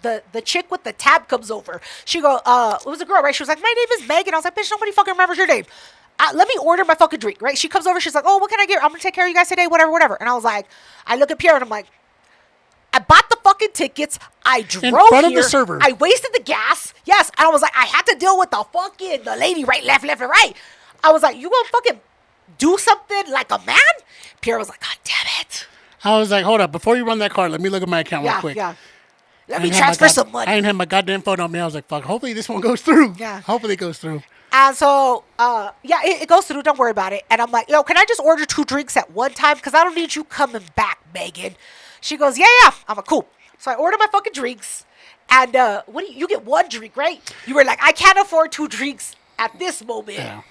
The chick with the tab comes over. She go, it was a girl, right? She was like, my name is Megan. I was like, bitch, nobody fucking remembers your name. Let me order my fucking drink, right? She comes over. She's like, oh, what can I get? I'm gonna take care of you guys today. Whatever. And I was like, I look at Pierre and I'm like, I bought the fucking tickets. I drove in front of the server. I wasted the gas. Yes. And I was like, I had to deal with the lady right, left, and right. I was like, you gonna fucking do something like a man? Pierre was like, God damn it. I was like, hold up. Before you run that card, let me look at my account real quick. Yeah. Let me transfer some money. I didn't have my goddamn phone on me. I was like, fuck, hopefully this one goes through. Yeah. Hopefully it goes through. And so, it goes through. Don't worry about it. And I'm like, yo, can I just order 2 drinks at one time? Because I don't need you coming back, Megan. She goes, yeah. I'm like, cool. So I order my fucking drinks. And you get 1 drink, right? You were like, I can't afford 2 drinks at this moment. Yeah.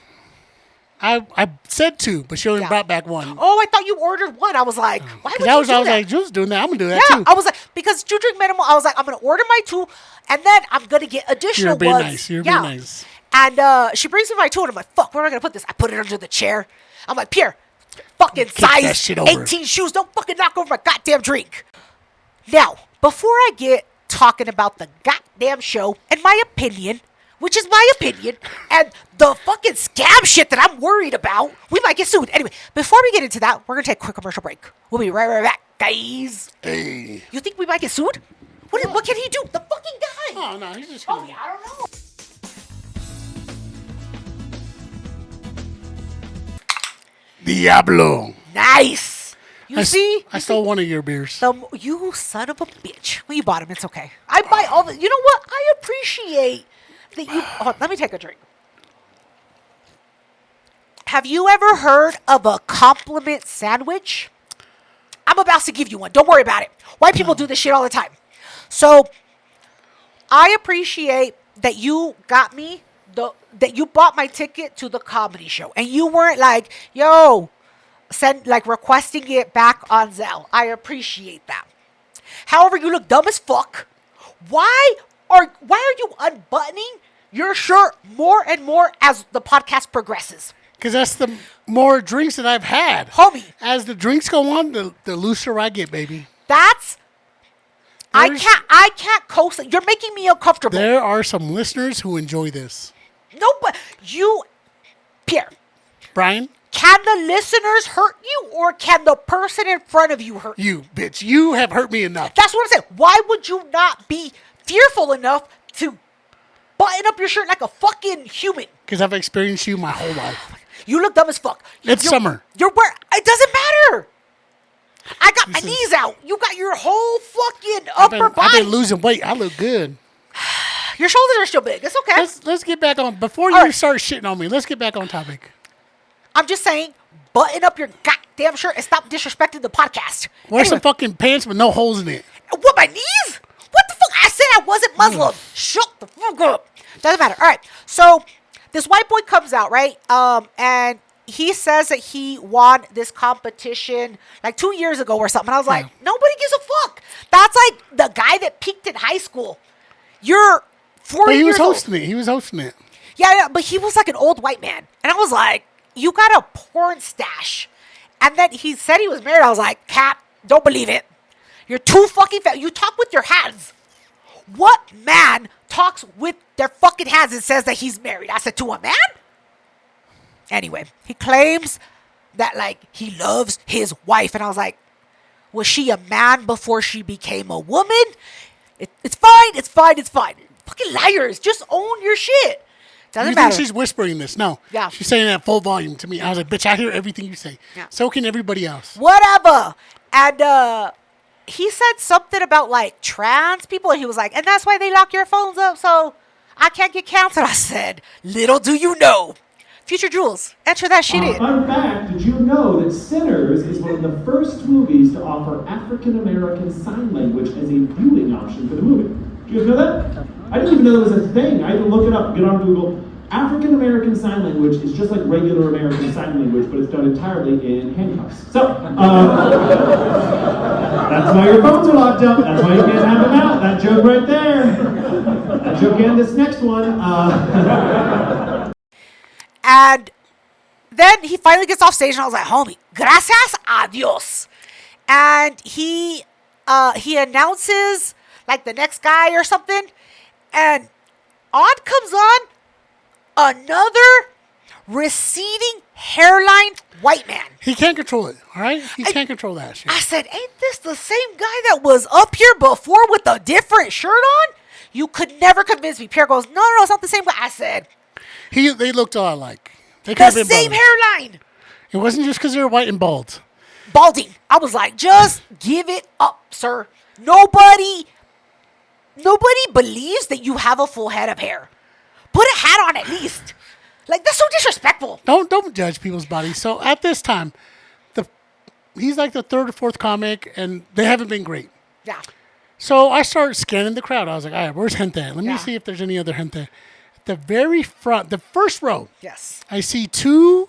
I said 2, but she only brought back 1. Oh, I thought you ordered 1. I was like, why would you do that? I was like, Jules doing that. I'm going to do that too. I was like, because 2 drink minimum, I was like, I'm going to order my 2, and then I'm going to get additional You're ones. nice. You're being nice. And she brings me my 2, and I'm like, fuck, where am I going to put this? I put it under the chair. I'm like, Pierre, fucking size 18 shoes. Don't fucking knock over my goddamn drink. Now, before I get talking about the goddamn show and my opinion, which is my opinion, and the fucking scam shit that I'm worried about, we might get sued. Anyway, before we get into that, we're going to take a quick commercial break. We'll be right back, guys. Hey. You think we might get sued? What can he do? The fucking guy. Oh, no, he's just going to... I don't know. Diablo. Nice. I stole one of your beers. You son of a bitch. Well, you bought them. It's okay. I buy all the... You know what? I appreciate that you... Oh, let me take a drink. Have you ever heard of a compliment sandwich? I'm about to give you one. Don't worry about it. White people do this shit all the time. So, I appreciate that you got me that you bought my ticket to the comedy show, and you weren't like, yo, requesting it back on Zelle. I appreciate that. However, you look dumb as fuck. Why are you unbuttoning your shirt more and more as the podcast progresses? Because that's the more drinks that I've had. Homie. As the drinks go on, the looser I get, baby. I can't coast. You're making me uncomfortable. There are some listeners who enjoy this. No, but Pierre. Brian? Can the listeners hurt you, or can the person in front of you hurt you? You, bitch. You have hurt me enough. That's what I'm saying. Why would you not be fearful enough to button up your shirt like a fucking human? Because I've experienced you my whole life. You look dumb as fuck. It's summer. It doesn't matter. I got my knees out. You got your whole fucking upper body. I've been losing weight. I look good. Your shoulders are still big. It's okay. Let's get back on. Before you start shitting on me, let's get back on topic. I'm just saying, button up your goddamn shirt and stop disrespecting the podcast. Wear some fucking pants with no holes in it. What, my knees? What the fuck? I said I wasn't Muslim. Shut the fuck up. Doesn't matter. All right. So this white boy comes out, right? And he says that he won this competition like 2 years ago or something. I was like, nobody gives a fuck. That's like the guy that peaked in high school. You're 40 years old. He was hosting it. Yeah, but he was like an old white man. And I was like, you got a porn stash. And then he said he was married. I was like, Cap, don't believe it. You're too fucking fat. You talk with your hands. What man talks with their fucking hands and says that he's married? I said, to a man? Anyway, he claims that, like, he loves his wife. And I was like, was she a man before she became a woman? It's fine. Fucking liars. Just own your shit. Doesn't matter. You think she's whispering this? No. Yeah. She's saying it at full volume to me. I was like, bitch, I hear everything you say. Yeah. So can everybody else. Whatever. And he said something about, like, trans people. And he was like, and that's why they lock your phones up so I can't get canceled. I said, little do you know. Future Jules, enter that shit in. Fun fact, did you know that Sinners is one of the first movies to offer African American Sign Language as a viewing option for the movie? Did you guys know that? I didn't even know that was a thing. I had to look it up, get on Google. African American Sign Language is just like regular American Sign Language, but it's done entirely in handcuffs. So, that's why your phones are locked up. That's why you can't have them out. That joke right there. That joke and this next one. And then he finally gets off stage, and I was like, homie, gracias a Dios. And he announces, like, the next guy or something, and on comes on another receding hairline white man. He can't control it, all right? He can't control that shit. I said, ain't this the same guy that was up here before with a different shirt on? You could never convince me. Pierre goes, no, it's not the same guy. I said, They looked all alike. They the same hairline. It wasn't just because they were white and bald. Balding. I was like, just give it up, sir. Nobody believes that you have a full head of hair. Put a hat on at least. Like, that's so disrespectful. Don't judge people's bodies. So at this time, he's like the third or fourth comic, and they haven't been great. Yeah. So I started scanning the crowd. I was like, all right, where's gente? Let me Yeah. see if there's any other gente. At the very front, the first row, Yes. I see two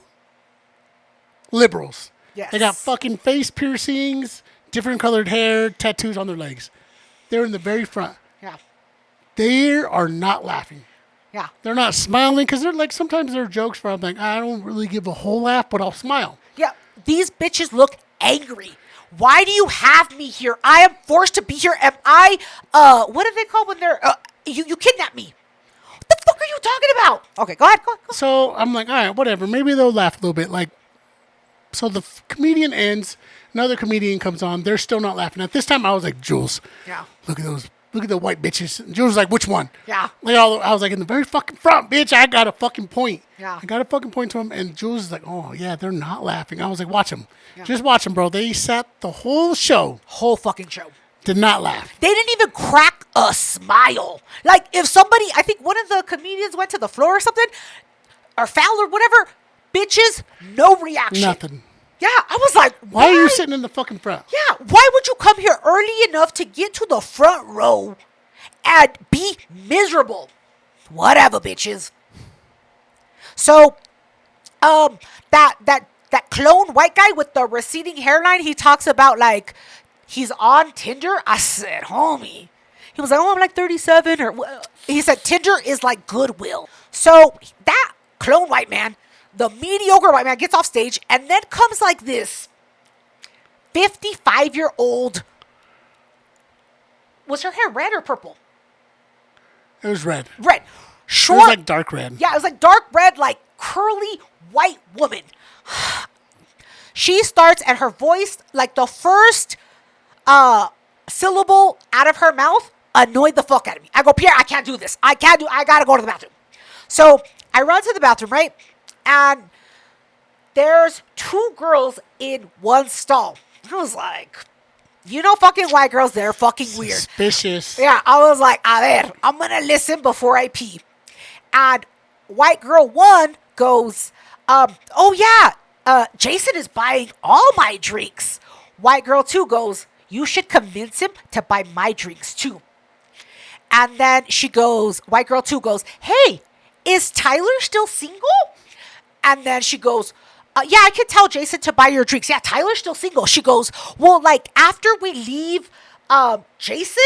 liberals. Yes. They got fucking face piercings, different colored hair, tattoos on their legs. They're in the very front. Yeah. They are not laughing. Yeah. They're not smiling because they're like, sometimes there are jokes where I'm like, I don't really give a whole laugh, but I'll smile. Yeah. These bitches look angry. Why do you have me here? I am forced to be here. Am I, what do they call when they're, you kidnapped me. What the fuck are you talking about? Okay, go ahead. Go. So I'm like, all right, whatever. Maybe they'll laugh a little bit. Like, so the comedian ends. Another comedian comes on. They're still not laughing. At this time, I was like, Jules, Yeah. look at those. Look at the white bitches. And Jules was like, which one? Yeah. Like, I was like, in the very fucking front, bitch. I got a fucking point. Yeah. I got a fucking point to him. And Jules is like, oh, yeah, they're not laughing. I was like, watch them. Yeah. Just watch them, bro. They sat the whole show. Whole fucking show. Did not laugh. They didn't even crack a smile. Like, if somebody, I think one of the comedians went to the floor or something, or foul or whatever, bitches, no reaction. Nothing. Yeah, I was like, Why are you sitting in the fucking front? Yeah, why would you come here early enough to get to the front row and be miserable? Whatever, bitches. So, that clone white guy with the receding hairline, he talks about like he's on Tinder. I said, homie. He was like, oh, I'm like 37, or he said Tinder is like Goodwill. So that clone white man, the mediocre white man, gets off stage, and then comes like this 55-year-old. Was her hair red or purple? It was red. Red. It Short. was like dark red. Yeah, it was like dark red, like curly white woman. She starts, and her voice, like the first syllable out of her mouth, annoyed the fuck out of me. I go, Pierre, I can't do this. I gotta go to the bathroom. So I run to the bathroom, right? And there's 2 girls in one stall. I was like, fucking white girls, they're fucking weird. Suspicious. Yeah, I was like, a ver, I'm gonna listen before I pee. And white girl 1 goes, oh yeah, Jason is buying all my drinks. White girl 2 goes, you should convince him to buy my drinks too. And then white girl 2 goes, hey, is Tyler still single? And then she goes, yeah, I can tell Jason to buy your drinks. Yeah, Tyler's still single. She goes, well, like after we leave Jason,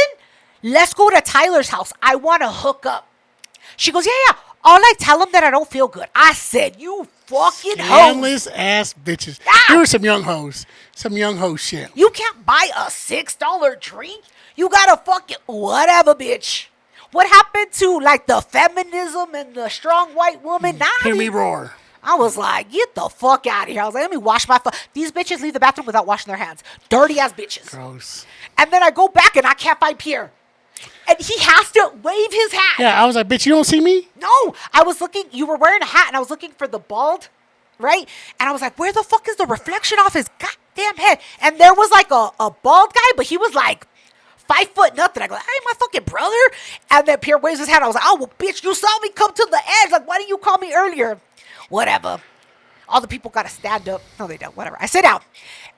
let's go to Tyler's house. I want to hook up. She goes, yeah. I'll like tell him that I don't feel good. I said, you fucking hoes. Scandalous ass bitches. Ah! There were some young hoes. Some young hoe shit. You can't buy a $6 drink. You gotta fucking whatever, bitch. What happened to like the feminism and the strong white woman? Nah, Hear me roar. I was like, get the fuck out of here. I was like, let me wash my These bitches leave the bathroom without washing their hands. Dirty ass bitches. Gross. And then I go back and I can't find Pierre. And he has to wave his hat. Yeah, I was like, bitch, you don't see me? No, I was looking, you were wearing a hat and I was looking for the bald, right? And I was like, where the fuck is the reflection off his goddamn head? And there was like a bald guy, but he was like 5 foot nothing. I go, hey, my fucking brother. And then Pierre waves his hand. I was like, oh, well, bitch, you saw me come to the edge. Like, why didn't you call me earlier? Whatever. All the people got to stand up. No, they don't. Whatever. I sit down.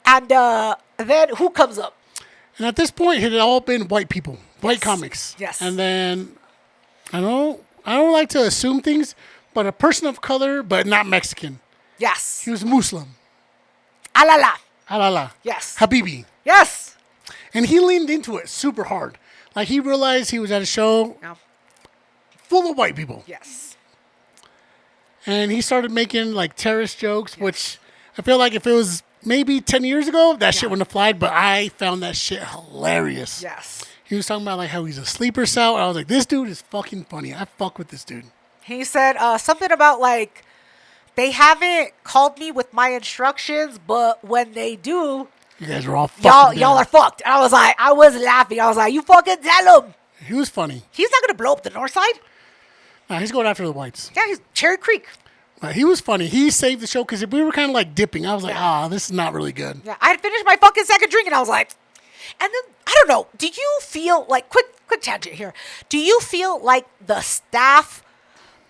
And then who comes up? And at this point, it had all been white people, white Yes. comics. Yes. And then, I don't like to assume things, but a person of color, but not Mexican. Yes. He was Muslim. Alala. Halala. Yes. Habibi. Yes. And he leaned into it super hard. Like, he realized he was at a show No. full of white people. Yes. And he started making, like, terrorist jokes, which I feel like if it was maybe 10 years ago, that shit wouldn't have flied, but I found that shit hilarious. Yes. He was talking about, like, how he's a sleeper cell. I was like, this dude is fucking funny. I fuck with this dude. He said something about, like, they haven't called me with my instructions, but when they do, You guys are all fucking y'all are fucked. And I was laughing. I was like, you fucking tell him. He was funny. He's not going to blow up the north side. Nah, he's going after the whites. Yeah, he's Cherry Creek. But he was funny. He saved the show because we were kind of like dipping. I was like, this is not really good. Yeah, I had finished my fucking second drink and I was like, and then, I don't know, do you feel like, quick tangent here. Do you feel like the staff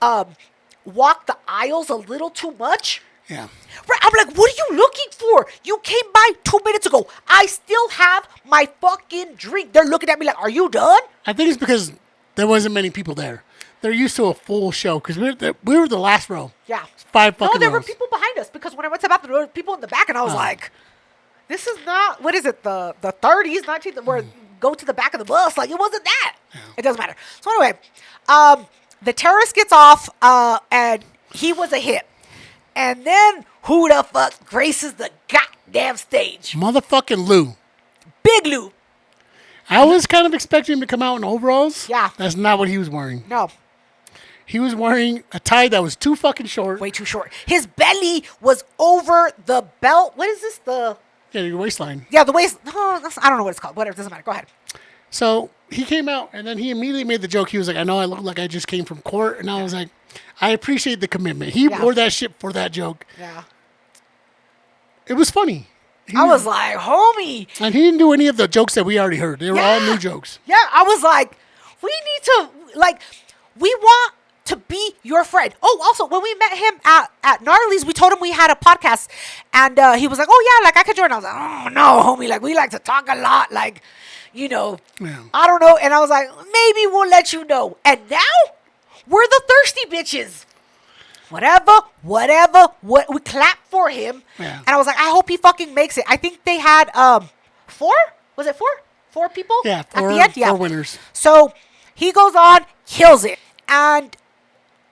walked the aisles a little too much? Yeah. Right, I'm like, what are you looking for? You came by 2 minutes ago. I still have my fucking drink. They're looking at me like, are you done? I think it's because there wasn't many people there. They're used to a full show because we were the last row. Yeah. 5 fucking No, there were rows. people behind us because when I went to the bathroom, there were people in the back, and I was like, this is not, what is it, the 30s, 19th, where go to the back of the bus. Like, it wasn't that. Yeah. It doesn't matter. So anyway, the terrorist gets off, and he was a hit. And then who the fuck graces the goddamn stage? Motherfucking Lou. Big Lou. I was kind of expecting him to come out in overalls. Yeah. That's not what he was wearing. No. He was wearing a tie that was too fucking short. Way too short. His belly was over the belt. What is this? Yeah, your waistline. Yeah, the waist. Oh, I don't know what it's called. Whatever. It doesn't matter. Go ahead. So he came out, and then he immediately made the joke. He was like, I know I look like I just came from court. And I was like, I appreciate the commitment. He wore that shit for that joke. Yeah. It was funny. I was like, homie. And he didn't do any of the jokes that we already heard. They were all new jokes. Yeah, I was like, we need to, like, we want to be your friend. Oh, also, when we met him at Gnarlys, we told him we had a podcast. And he was like, oh, yeah, like, I could join. I was like, oh, no, homie. Like, we like to talk a lot. Like, you know, I don't know. And I was like, maybe we'll let you know. And now, we're the thirsty bitches. whatever. We clapped for him. Yeah. And I was like, I hope he fucking makes it. I think they had 4? Was it 4? 4 people? Yeah, at the end? Yeah. 4 winners. So he goes on, kills it. And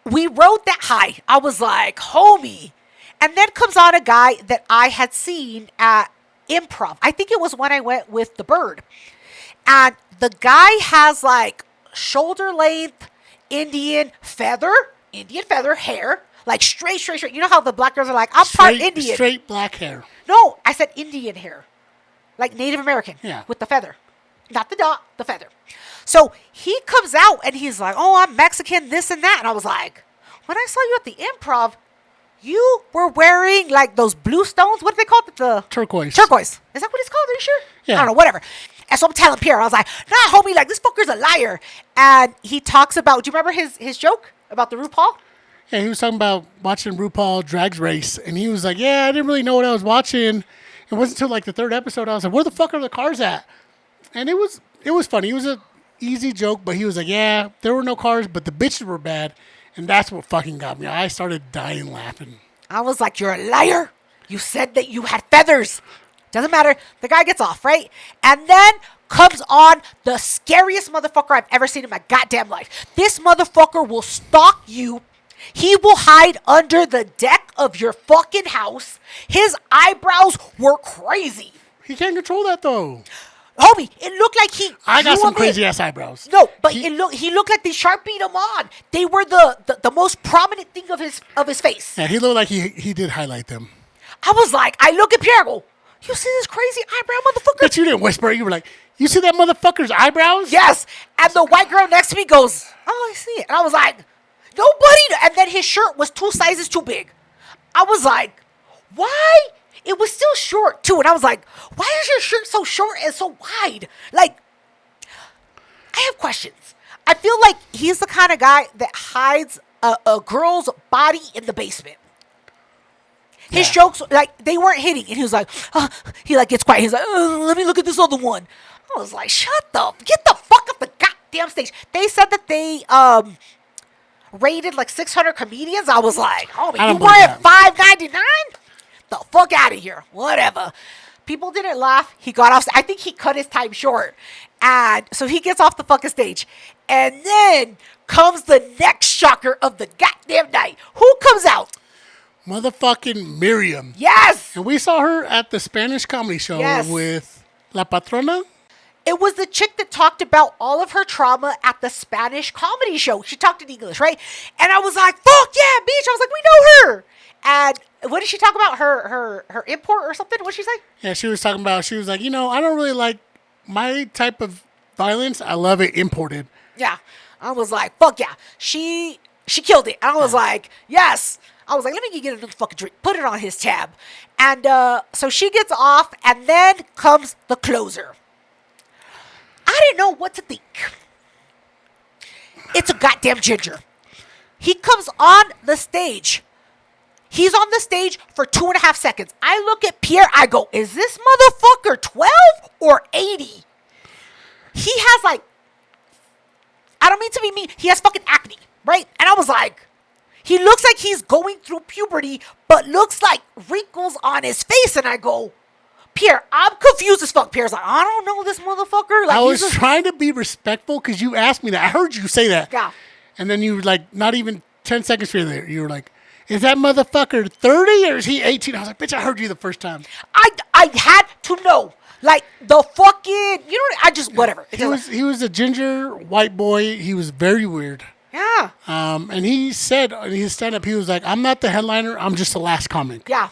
we rode that high. I was like, homie. And then comes on a guy that I had seen at improv. I think it was when I went with the bird. And the guy has like shoulder length Indian feather hair. Like straight. You know how the black girls are like, I'm part Indian. Straight black hair. No, I said Indian hair. Like Native American. Yeah. With the feather. Not the dot, the feather. So he comes out and he's like, oh, I'm Mexican, this and that. And I was like, when I saw you at the improv, you were wearing like those blue stones. What do they call it? The Turquoise. Is that what it's called? Are you sure? Yeah. I don't know, whatever. And so I'm telling Pierre, I was like, nah, homie, like this fucker's a liar. And he talks about, do you remember his joke about the RuPaul? Yeah, he was talking about watching RuPaul Drag Race. And he was like, yeah, I didn't really know what I was watching. It wasn't until like the 3rd episode I was like, where the fuck are the cars at? And it was funny. It was a easy joke, but he was like, yeah, there were no cars, but the bitches were bad. And that's what fucking got me. I started dying laughing. I was like, you're a liar. You said that you had feathers. Doesn't matter. The guy gets off, right? And then comes on the scariest motherfucker I've ever seen in my goddamn life. This motherfucker will stalk you. He will hide under the deck of your fucking house. His eyebrows were crazy. He can't control that, though. Homie, it looked like he. I got drew some him in. crazy-ass eyebrows. No, but he looked like they Sharpied him on. They were the most prominent thing of his face. Yeah, he looked like he did highlight them. I was like, I look at Pierre, I go, you see this crazy eyebrow motherfucker? But you didn't whisper. You were like, you see that motherfucker's eyebrows? Yes. And the white girl next to me goes, oh, I see it. And I was like, nobody. And then his shirt was 2 sizes too big. I was like, why? It was still short, too. And I was like, why is your shirt so short and so wide? Like, I have questions. I feel like he's the kind of guy that hides a girl's body in the basement. His jokes, like, they weren't hitting. And he was like, he like gets quiet. He's like, let me look at this other one. I was like, get the fuck off the goddamn stage. They said that they rated like 600 comedians. I was like, oh, you were at $5.99? The fuck out of here. Whatever. People didn't laugh. He got off. I think he cut his time short. And so he gets off the fucking stage. And then comes the next shocker of the goddamn night. Who comes out? Motherfucking Miriam. Yes. And we saw her at the Spanish comedy show with La Patrona. It was the chick that talked about all of her trauma at the Spanish comedy show. She talked in English, right? And I was like, fuck yeah, bitch. I was like, we know her. And what did she talk about? Her import or something? What did she say? Yeah, she was talking about, she was like, I don't really like my type of violence. I love it imported. Yeah. I was like, fuck yeah. She killed it. And I was like, yes. I was like, let me get another fucking drink. Put it on his tab. And so she gets off, and then comes the closer. I didn't know what to think. It's a goddamn ginger. He comes on the stage. He's on the stage for 2.5 seconds. I look at Pierre. I go, is this motherfucker 12 or 80? He has like, I don't mean to be mean. He has fucking acne, right? And I was like, he looks like he's going through puberty, but looks like wrinkles on his face. And I go, Pierre, I'm confused as fuck. Pierre's like, I don't know this motherfucker. Like, I was trying to be respectful because you asked me that. I heard you say that. Yeah. And then you were like, not even 10 seconds later, you were like, is that motherfucker 30 or is he 18? I was like, bitch, I heard you the first time. I had to know. Like, the fucking, I just, whatever. He was a ginger white boy. He was very weird. Yeah. And he said in his stand-up, he was like, I'm not the headliner. I'm just the last comic. Yeah.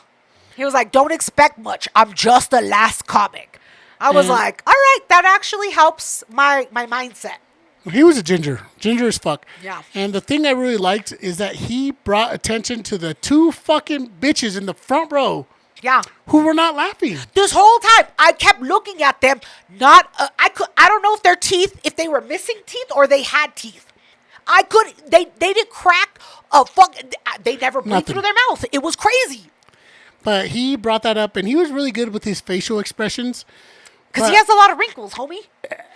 He was like, don't expect much. I'm just the last comic. I was like, all right, that actually helps my mindset. He was a ginger as fuck. Yeah. And the thing I really liked is that he brought attention to the 2 fucking bitches in the front row. Yeah. Who were not laughing. This whole time, I kept looking at them. I don't know if their teeth, if they were missing teeth or they had teeth. They didn't crack a fuck. They never breathed through their mouth. It was crazy. But he brought that up, and he was really good with his facial expressions. Because he has a lot of wrinkles, homie.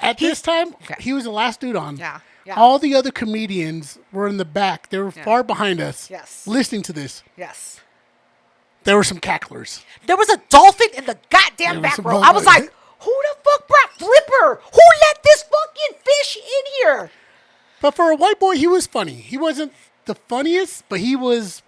At this time, Okay. he was the last dude on. Yeah, yeah. All the other comedians were in the back. They were far behind us. Yes. Listening to this. Yes. There were some cacklers. There was a dolphin in the goddamn There was back some row. I was dolphin. like, who the fuck brought Flipper? Who let this fucking fish in here? But for a white boy, he was funny. He wasn't the funniest, but he was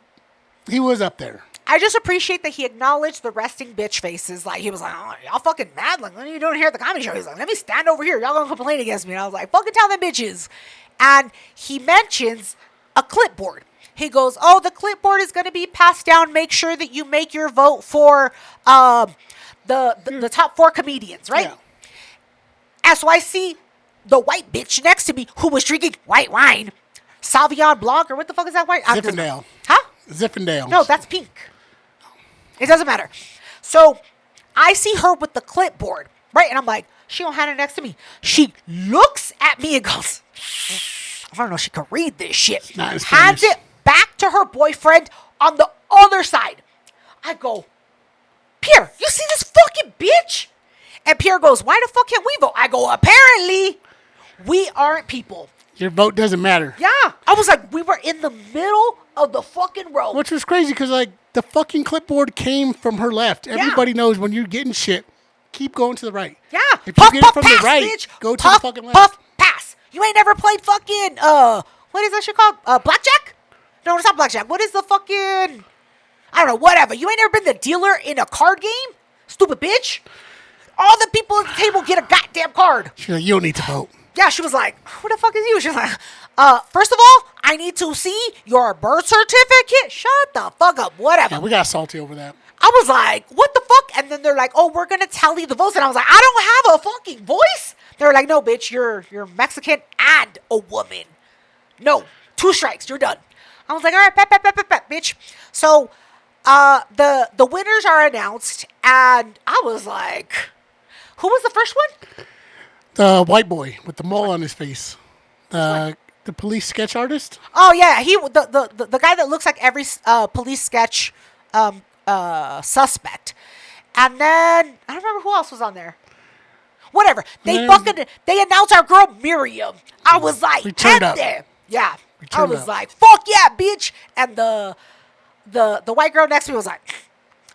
up there. I just appreciate that he acknowledged the resting bitch faces. Like, he was like, oh, y'all fucking mad. Like, what are you doing here at the comedy show? He's like, let me stand over here. Y'all gonna complain against me. And I was like, fucking tell them bitches. And he mentions a clipboard. He goes, oh, the clipboard is going to be passed down. Make sure that you make your vote for the top 4 comedians, right? Yeah. And so I see the white bitch next to me who was drinking white wine. Sauvignon Blanc, or what the fuck is that wine? Zinfandel. Huh? Zinfandel. No, that's pink. It doesn't matter. So I see her with the clipboard, right? And I'm like, she don't have it next to me. She looks at me and goes, I don't know if she can read this shit. Not in Hands Spanish. it back to her boyfriend on the other side. I go, Pierre, you see this fucking bitch? And Pierre goes, why the fuck can't we vote? I go, apparently we aren't people. Your vote doesn't matter. Yeah. I was like, we were in the middle of the fucking road. Which was crazy because, like, the fucking clipboard came from her left. Everybody knows when you're getting shit, keep going to the right. Yeah. If you get it from the right, bitch. go to Puff, the fucking left. Puff, pass. You ain't never played fucking, what is that shit called? Blackjack? No, it's not blackjack. What is the fucking, I don't know, whatever. You ain't never been the dealer in a card game? Stupid bitch. All the people at the table get a goddamn card. She's like, you don't need to vote. Yeah, she was like, who the fuck is you? She was like, first of all, I need to see your birth certificate. Shut the fuck up. Whatever. Yeah, we got salty over that. I was like, what the fuck? And then they're like, oh, we're going to tally the votes. And I was like, I don't have a fucking voice. They were like, no, bitch, you're Mexican and a woman. No, 2 strikes. You're done. I was like, all right, pep, bitch. So the winners are announced. And I was like, who was the first one? The white boy with the mole on his face. The police sketch artist. Oh, yeah. The guy that looks like every police sketch suspect. And then, I don't remember who else was on there. Whatever. They announced our girl Miriam. I was like, We turned heck up. there. Yeah. I turned was up. like, fuck yeah, bitch. And the white girl next to me was like,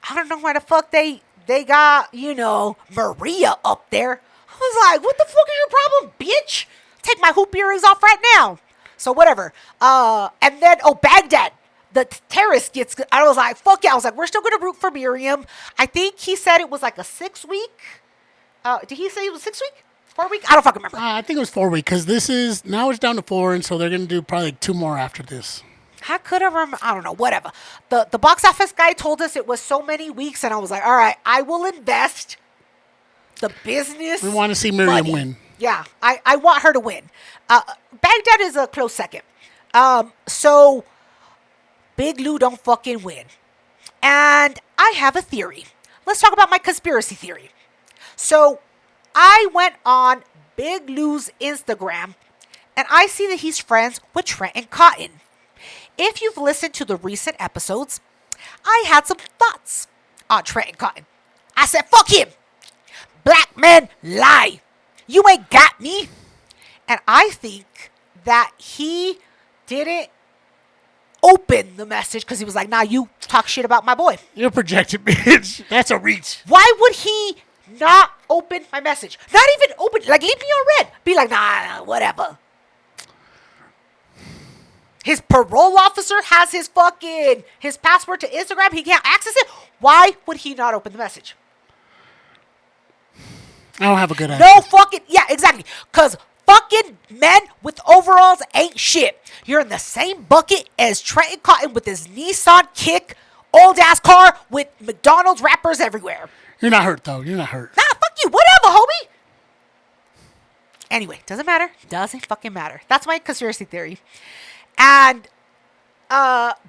I don't know why the fuck they got, Maria up there. I was like, what the fuck is your problem, bitch? Take my hoop earrings off right now. So whatever. And then, Baghdad, the terrorist gets, I was like, fuck yeah. I was like, we're still going to root for Miriam. I think he said it was like a 6-week. Did he say it was 6 week? 4 week? I don't fucking remember. I think it was 4 weeks because now it's down to 4, and so they're gonna do probably like 2 more after this. I could have remembered. I don't know. Whatever. The box office guy told us it was so many weeks, and I was like, all right, I will invest the business. We want to see Miriam money. win. Yeah, I want her to win. Baghdad is a close second. So Big Lou don't fucking win. And I have a theory. Let's talk about my conspiracy theory. So I went on Big Lou's Instagram, and I see that he's friends with Trenton Cotton. If you've listened to the recent episodes, I had some thoughts on Trenton Cotton. I said, fuck him. Black men lie. You ain't got me. And I think that he didn't open the message because he was like, nah, you talk shit about my boy. You're projected, bitch. That's a reach. Why would he not open my message? Not even open, like leave me on red. Be like, nah, whatever. His parole officer has his password to Instagram. He can't access it. Why would he not open the message? I don't have a good answer. No fucking, yeah, exactly. Because fucking men with overalls ain't shit. You're in the same bucket as Trenton Cotton with his Nissan Kick, old ass car with McDonald's wrappers everywhere. You're not hurt, though. You're not hurt. Nah, fuck you. Whatever, homie. Anyway, doesn't matter. Doesn't fucking matter. That's my conspiracy theory. And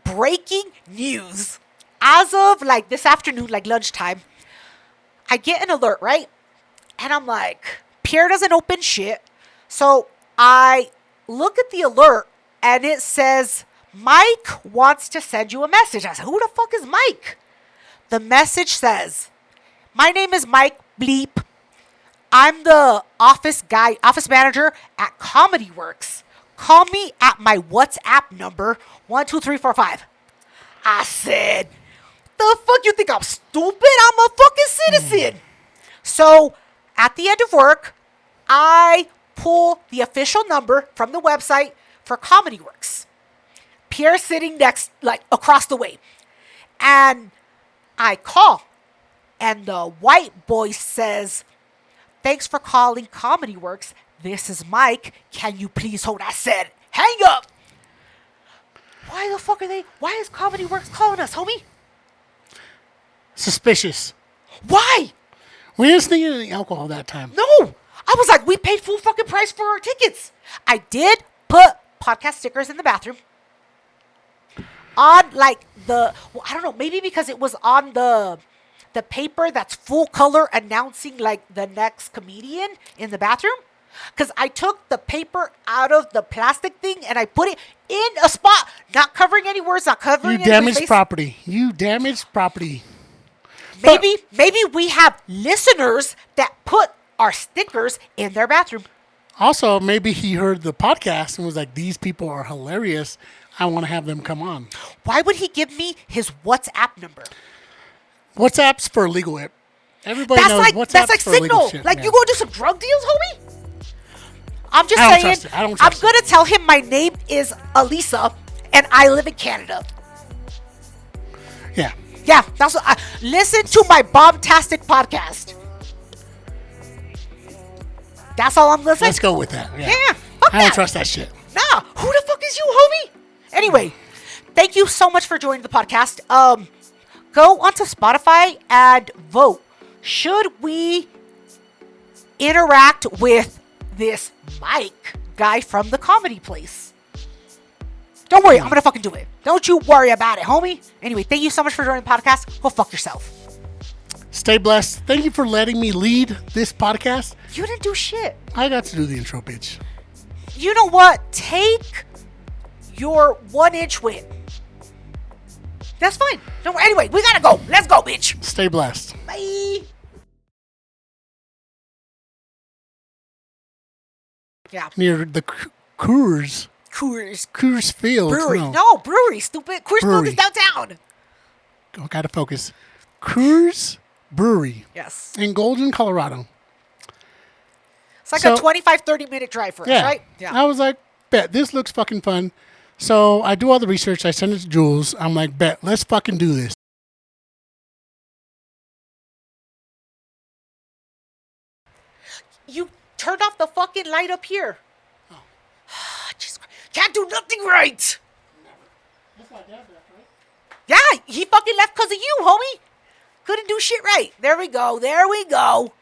breaking news. As of like this afternoon, like lunchtime, I get an alert, right? And I'm like, Pierre doesn't open shit. So I look at the alert and it says, Mike wants to send you a message. I said, who the fuck is Mike? The message says, my name is Mike Bleep. I'm the office manager at Comedy Works. Call me at my WhatsApp number 12345. I said, the fuck you think I'm stupid? I'm a fucking citizen. So at the end of work, I pull the official number from the website for Comedy Works. Pierre's sitting across the way. And I call. And the white voice says, thanks for calling Comedy Works. This is Mike. Can you please hold? I said, hang up. Why is Comedy Works calling us, homie? Suspicious. Why? We didn't sneak any alcohol that time. No. I was like, we paid full fucking price for our tickets. I did put podcast stickers in the bathroom. On I don't know, maybe because it was on the paper that's full color announcing the next comedian in the bathroom. Because I took the paper out of the plastic thing and I put it in a spot, not covering any words, not covering any face. You damaged property. Maybe we have listeners that put our stickers in their bathroom. Also, maybe he heard the podcast and was like, these people are hilarious. I want to have them come on. Why would he give me his WhatsApp number? WhatsApp's for legal. Everybody knows WhatsApp's that's like for Signal. legal shit. You go do some drug deals, homie? I'm just saying, I don't I'm trust going to tell him my name is Elisa and I live in Canada. Yeah. Yeah, that's what listen to my bombastic podcast. That's all I'm listening. Let's go with that. Yeah. Fuck I don't trust that shit. Nah, who the fuck is you, homie? Anyway, thank you so much for joining the podcast. Go onto Spotify and vote. Should we interact with this Mike guy from the comedy place? Don't worry, I'm gonna fucking do it. Don't you worry about it, homie. Anyway, thank you so much for joining the podcast. Go fuck yourself. Stay blessed. Thank you for letting me lead this podcast. You didn't do shit. I got to do the intro, bitch. You know what? Take your 1-inch win. That's fine. Don't worry. Anyway, we gotta go. Let's go, bitch. Stay blessed. Bye. Yeah. Near the Coors Field. Brewery. No, brewery, stupid. Coors Field is downtown. Oh, gotta focus. Coors Brewery. Yes. In Golden, Colorado. It's like a 25, 30-minute drive for us, right? Yeah. I was like, bet, this looks fucking fun. So I do all the research. I send it to Jules. I'm like, bet, let's fucking do this. You turned off the fucking light up here. Oh. Jesus Christ. Can't do nothing right. That's my dad left, right? Yeah, he fucking left because of you, homie. Couldn't do shit right. There we go.